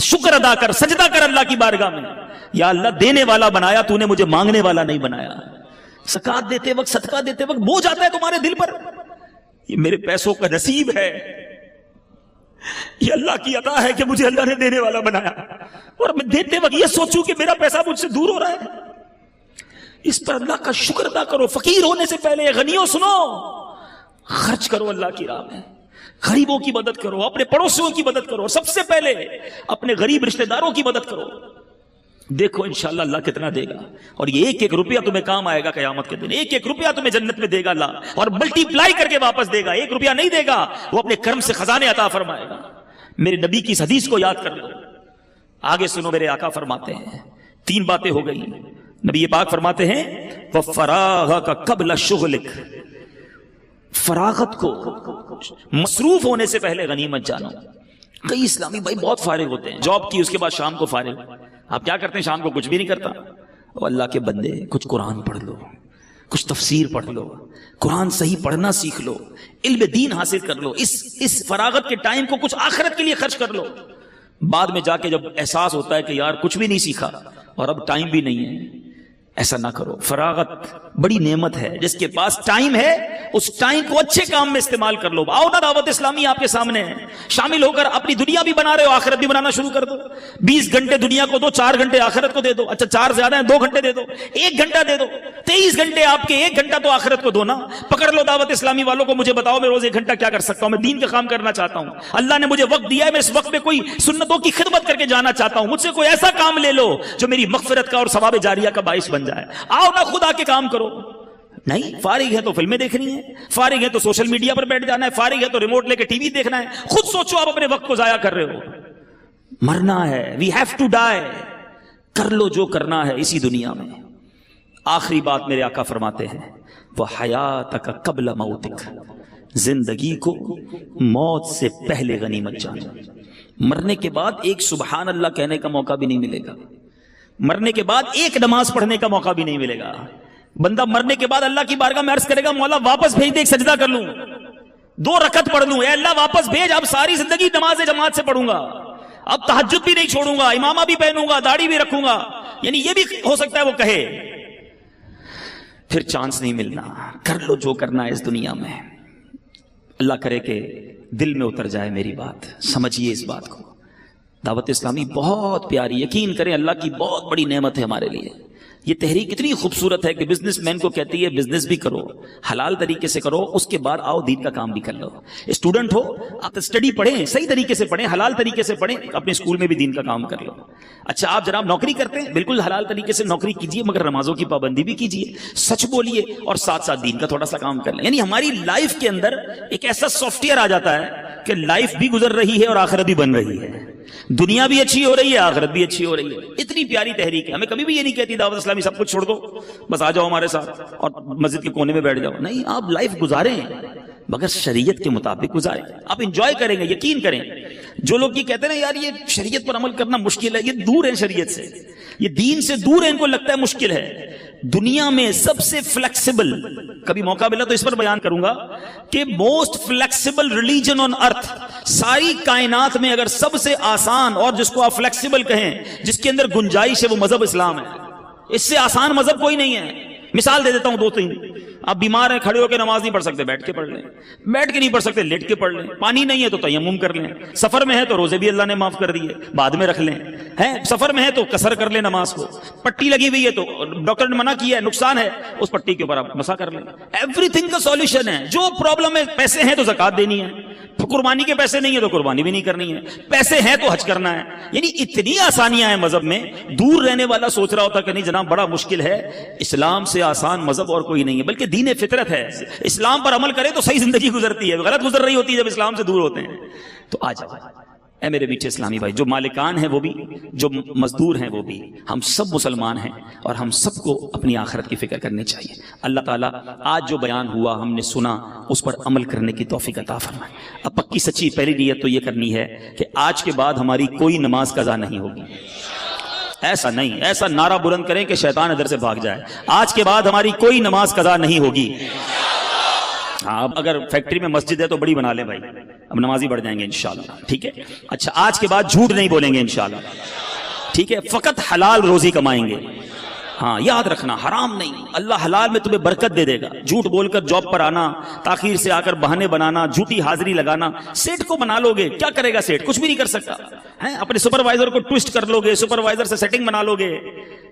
A: شکر ادا کر, سجدہ کر اللہ کی بارگاہ میں, یا اللہ دینے والا بنایا تو نے, مجھے مانگنے والا نہیں بنایا. زکات دیتے وقت, صدقہ دیتے وقت بوجھ آتا ہے تمہارے دل پر, یہ میرے پیسوں کا نصیب ہے, یہ اللہ کی عطا ہے کہ مجھے اللہ نے دینے والا بنایا, اور میں دیتے وقت یہ سوچوں کہ میرا پیسہ مجھ سے دور ہو رہا ہے. اس پر اللہ کا شکر ادا کرو. فقیر ہونے سے پہلے غنیوں سنو, خرچ کرو اللہ کی راہ میں, غریبوں کی مدد کرو, اپنے پڑوسیوں کی مدد کرو, سب سے پہلے اپنے غریب رشتہ داروں کی مدد کرو. دیکھو انشاءاللہ اللہ کتنا دے گا, اور یہ 1-1 روپیہ تمہیں کام آئے گا قیامت کے دن. 1-1 روپیہ تمہیں جنت میں دے گا اللہ, اور ملٹی پلائی کر کے واپس دے گا. 1 روپیہ نہیں دے گا, وہ اپنے کرم سے خزانے عطا فرمائے گا. میرے نبی کی اس حدیث کو یاد کر لو. آگے سنو, میرے آقا فرماتے ہیں 3 باتیں ہو گئی. نبی پاک فرماتے ہیں وَفَرَاغَكَ قَبْلَ شُغْلِكَ, فراغت کو, مصروف ہونے سے پہلے غنیمت جانو. کئی اسلامی بھائی بہت فارغ ہوتے ہیں, جاب کی اس کے بعد شام کو فارغ. آپ کیا کرتے ہیں شام کو؟ کچھ بھی نہیں کرتا. اور اللہ کے بندے, کچھ قرآن پڑھ لو, کچھ تفسیر پڑھ لو, قرآن صحیح پڑھنا سیکھ لو, علم دین حاصل کر لو. اس فراغت کے ٹائم کو کچھ آخرت کے لیے خرچ کر لو. بعد میں جا کے جب احساس ہوتا ہے کہ یار کچھ بھی نہیں سیکھا اور اب ٹائم بھی نہیں ہے, ایسا نہ کرو. فراغت بڑی نعمت ہے. جس کے پاس ٹائم ہے اس ٹائم کو اچھے کام میں استعمال کر لو. آؤ نا, دعوت اسلامی آپ کے سامنے ہے, شامل ہو کر اپنی دنیا بھی بنا رہے ہو, آخرت بھی بنانا شروع کر دو. 20 گھنٹے دنیا کو دو, 4 گھنٹے آخرت کو دے دو. اچھا 4 زیادہ ہیں, 2 گھنٹے دے دو, 1 گھنٹہ دے دو. 23 گھنٹے آپ کے, 1 گھنٹہ تو آخرت کو دو نا. پکڑ لو دعوت اسلامی والوں کو, مجھے بتاؤ میں روز 1 گھنٹہ کیا کر سکتا ہوں. میں دین کا کام کرنا چاہتا ہوں, اللہ نے مجھے وقت دیا ہے, میں اس وقت میں کوئی سنتوں کی خدمت کر کے جانا چاہتا ہوں. مجھ سے کوئی ایسا کام لے لو جو میری مغفرت کا اور ثواب جاریہ کا باعث بن جائے. آؤ نا خود آ کے کام کرو. نہیں, فارغ ہے تو فلمیں دیکھنی ہے, فارغ ہے تو سوشل میڈیا پر بیٹھ جانا ہے, فارغ ہے تو ریموٹ لے کے ٹی وی دیکھنا ہے. خود سوچو, آپ اپنے وقت کو ضائع کر رہے ہو. مرنا ہے, وی ہیو ٹو ڈائی. کر لو جو کرنا ہے اسی دنیا میں. آخری بات میرے آقا فرماتے ہیں وَحَيَاتَكَ قَبْلَ مَوْتِكَ, زندگی کو موت سے پہلے غنیمت جانو. مرنے کے بعد ایک سبحان اللہ کہنے کا موقع بھی نہیں ملے گا. مرنے کے بعد ایک نماز پڑھنے کا موقع بھی نہیں ملے گا. بندہ مرنے کے بعد اللہ کی بارگاہ میں عرض کرے گا, مولا واپس بھیج دے, ایک سجدہ کر لوں, 2 رکعت پڑھ لوں. اے اللہ واپس بھیج, اب ساری زندگی نماز جماعت سے پڑھوں گا, اب تہجد بھی نہیں چھوڑوں گا, امامہ بھی پہنوں گا, داڑھی بھی رکھوں گا. یعنی یہ بھی ہو سکتا ہے وہ کہے. پھر چانس نہیں ملنا. کر لو جو کرنا ہے اس دنیا میں. اللہ کرے کہ دل میں اتر جائے میری بات, سمجھیے اس بات کو. دعوت اسلامی بہت پیاری, یقین کریں اللہ کی بہت بڑی نعمت ہے ہمارے لیے. یہ تحریک اتنی خوبصورت ہے کہ بزنس مین کو کہتی ہے بزنس بھی کرو, حلال طریقے سے کرو, اس کے بعد آؤ دین کا کام بھی کر لو. اسٹوڈنٹ ہو آپ اسٹڈی پڑھیں, صحیح طریقے سے پڑھیں, حلال طریقے سے پڑھیں, اپنے اسکول میں بھی دین کا کام کر لو. اچھا آپ جناب نوکری کرتے ہیں, بالکل حلال طریقے سے نوکری کیجیے, مگر نمازوں کی پابندی بھی کیجیے, سچ بولیے, اور ساتھ ساتھ دین کا تھوڑا سا کام کر لیں. یعنی ہماری لائف کے اندر ایک ایسا سافٹ ویئر آ جاتا ہے کہ لائف بھی گزر رہی ہے اور آخرت بھی بن رہی ہے, دنیا بھی اچھی ہو رہی ہے, آخرت بھی اچھی ہو رہی ہے. اتنی پیاری تحریک ہے. ہمیں کبھی بھی یہ نہیں کہتی دعوت اسلامی سب کچھ چھوڑ دو, بس آ جاؤ ہمارے ساتھ اور مسجد کے کونے میں بیٹھ جاؤ. نہیں, آپ لائف گزاریں مگر شریعت کے مطابق گزاریں. آپ انجوائے کریں گے, یقین کریں. جو لوگ یہ کہتے ہیں نا یار یہ شریعت پر عمل کرنا مشکل ہے, یہ دور ہے شریعت سے, یہ دین سے دور ہے, ان کو لگتا ہے مشکل ہے. دنیا میں سب سے فلیکسیبل, کبھی موقع ملا تو اس پر بیان کروں گا کہ موسٹ فلیکسیبل ریلیجن آن ارتھ, ساری کائنات میں اگر سب سے آسان اور جس کو آپ فلیکسیبل کہیں, جس کے اندر گنجائش ہے, وہ مذہب اسلام ہے. اس سے آسان مذہب کوئی نہیں ہے. مثال دے دیتا ہوں 2-3. آپ بیمار ہیں, کھڑے ہو کے نماز نہیں پڑھ سکتے, بیٹھ کے پڑھ لیں. بیٹھ کے نہیں پڑھ سکتے, لیٹ کے پڑھ لیں. پانی نہیں ہے تو تیمم کر لیں. سفر میں ہے تو روزے بھی اللہ نے معاف کر دیے, بعد میں رکھ لیں. سفر میں ہے تو قصر کر لیں نماز کو. پٹی لگی ہوئی ہے تو ڈاکٹر نے منع کیا ہے, نقصان ہے, اس پٹی کے اوپر آپ مسا کر لیں. ایوری تھنگ کا سولوشن ہے. جو پرابلم ہے, پیسے ہیں تو زکات دینی ہے, قربانی کے پیسے نہیں ہے تو قربانی بھی نہیں کرنی ہے, پیسے ہیں تو حج کرنا ہے. یعنی اتنی آسانیاں ہیں مذہب میں. دور رہنے والا سوچ رہا ہوتا کہ نہیں جناب بڑا مشکل ہے, اسلام سے آسان مذہب اور کوئی نہیں ہے, بلکہ دین فطرت ہے. اسلام پر عمل کرے تو صحیح زندگی گزرتی ہے, غلط گزر رہی ہوتی ہے جب اسلام سے دور ہوتے ہیں. تو آ جاؤ, اے میرے میٹھے اسلامی بھائی، جو مالکان ہیں وہ بھی، جو مزدور ہیں وہ بھی، ہم سب مسلمان ہیں اور ہم سب کو اپنی آخرت کی فکر کرنی چاہیے۔ اللہ تعالیٰ آج جو بیان ہوا ہم نے سنا، اس پر عمل کرنے کی توفیق عطا فرمائے۔ اب پکی سچی پہلی نیت تو یہ کرنی ہے کہ آج کے بعد ہماری کوئی نماز قضا نہیں ہوگی۔ ایسا نہیں، ایسا نعرہ بلند کریں کہ شیطان ادھر سے بھاگ جائے، آج کے بعد ہماری کوئی نماز قضا نہیں ہوگی۔ ہاں، اب اگر فیکٹری میں مسجد ہے تو بڑی بنا لیں بھائی، اب نمازی بڑھ جائیں گے انشاءاللہ، ٹھیک ہے؟ اچھا، آج کے بعد جھوٹ نہیں بولیں گے انشاءاللہ، ٹھیک ہے؟ فقط حلال روزی کمائیں گے۔ ہاں، یاد رکھنا، حرام نہیں، اللہ حلال میں تمہیں برکت دے دے گا۔ جھوٹ بول کر جاب پر آنا، تاخیر سے آ کر بہانے بنانا، جھوٹی حاضری لگانا، سیٹ کو بنا لو گے، کیا کرے گا سیٹ؟ کچھ بھی نہیں کر سکتا ہے۔ اپنے سپروائزر کو ٹوسٹ کر لو گے، سپروائزر سے سیٹنگ بنا لو گے،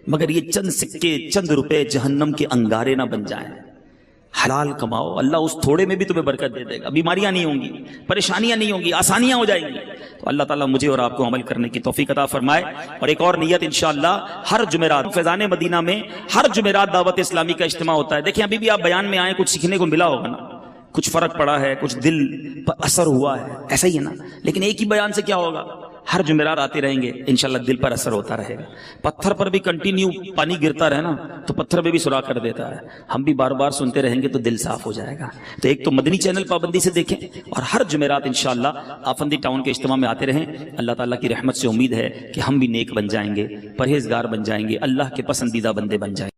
A: مگر یہ چند سکے، چند روپے جہنم کے انگارے نہ بن جائیں۔ حلال کماؤ، اللہ اس تھوڑے میں بھی تمہیں برکت دے دے گا، بیماریاں نہیں ہوں گی، پریشانیاں نہیں ہوں گی، آسانیاں ہو جائیں گی۔ تو اللہ تعالیٰ مجھے اور آپ کو عمل کرنے کی توفیق عطا فرمائے۔ اور ایک اور نیت انشاءاللہ، ہر جمعرات فیضان مدینہ میں ہر جمعرات دعوت اسلامی کا اجتماع ہوتا ہے۔ دیکھیں ابھی بھی آپ بیان میں آئے، کچھ سیکھنے کو ملا ہوگا نا، کچھ فرق پڑا ہے، کچھ دل پر اثر ہوا ہے، ایسا ہی ہے نا؟ لیکن ایک ہی بیان سے کیا ہوگا؟ ہر جمعرات آتے رہیں گے، انشاءاللہ دل پر اثر ہوتا رہے گا۔ پتھر پر بھی کنٹینیو پانی گرتا رہے نا تو پتھر میں بھی سوراخ کر دیتا ہے، ہم بھی بار بار سنتے رہیں گے تو دل صاف ہو جائے گا۔ تو ایک تو مدنی چینل پابندی سے دیکھیں، اور ہر جمعرات انشاءاللہ آفندی ٹاؤن کے اجتماع میں آتے رہیں۔ اللہ تعالیٰ کی رحمت سے امید ہے کہ ہم بھی نیک بن جائیں گے، پرہیزگار بن جائیں گے، اللہ کے پسندیدہ بندے بن جائیں گے۔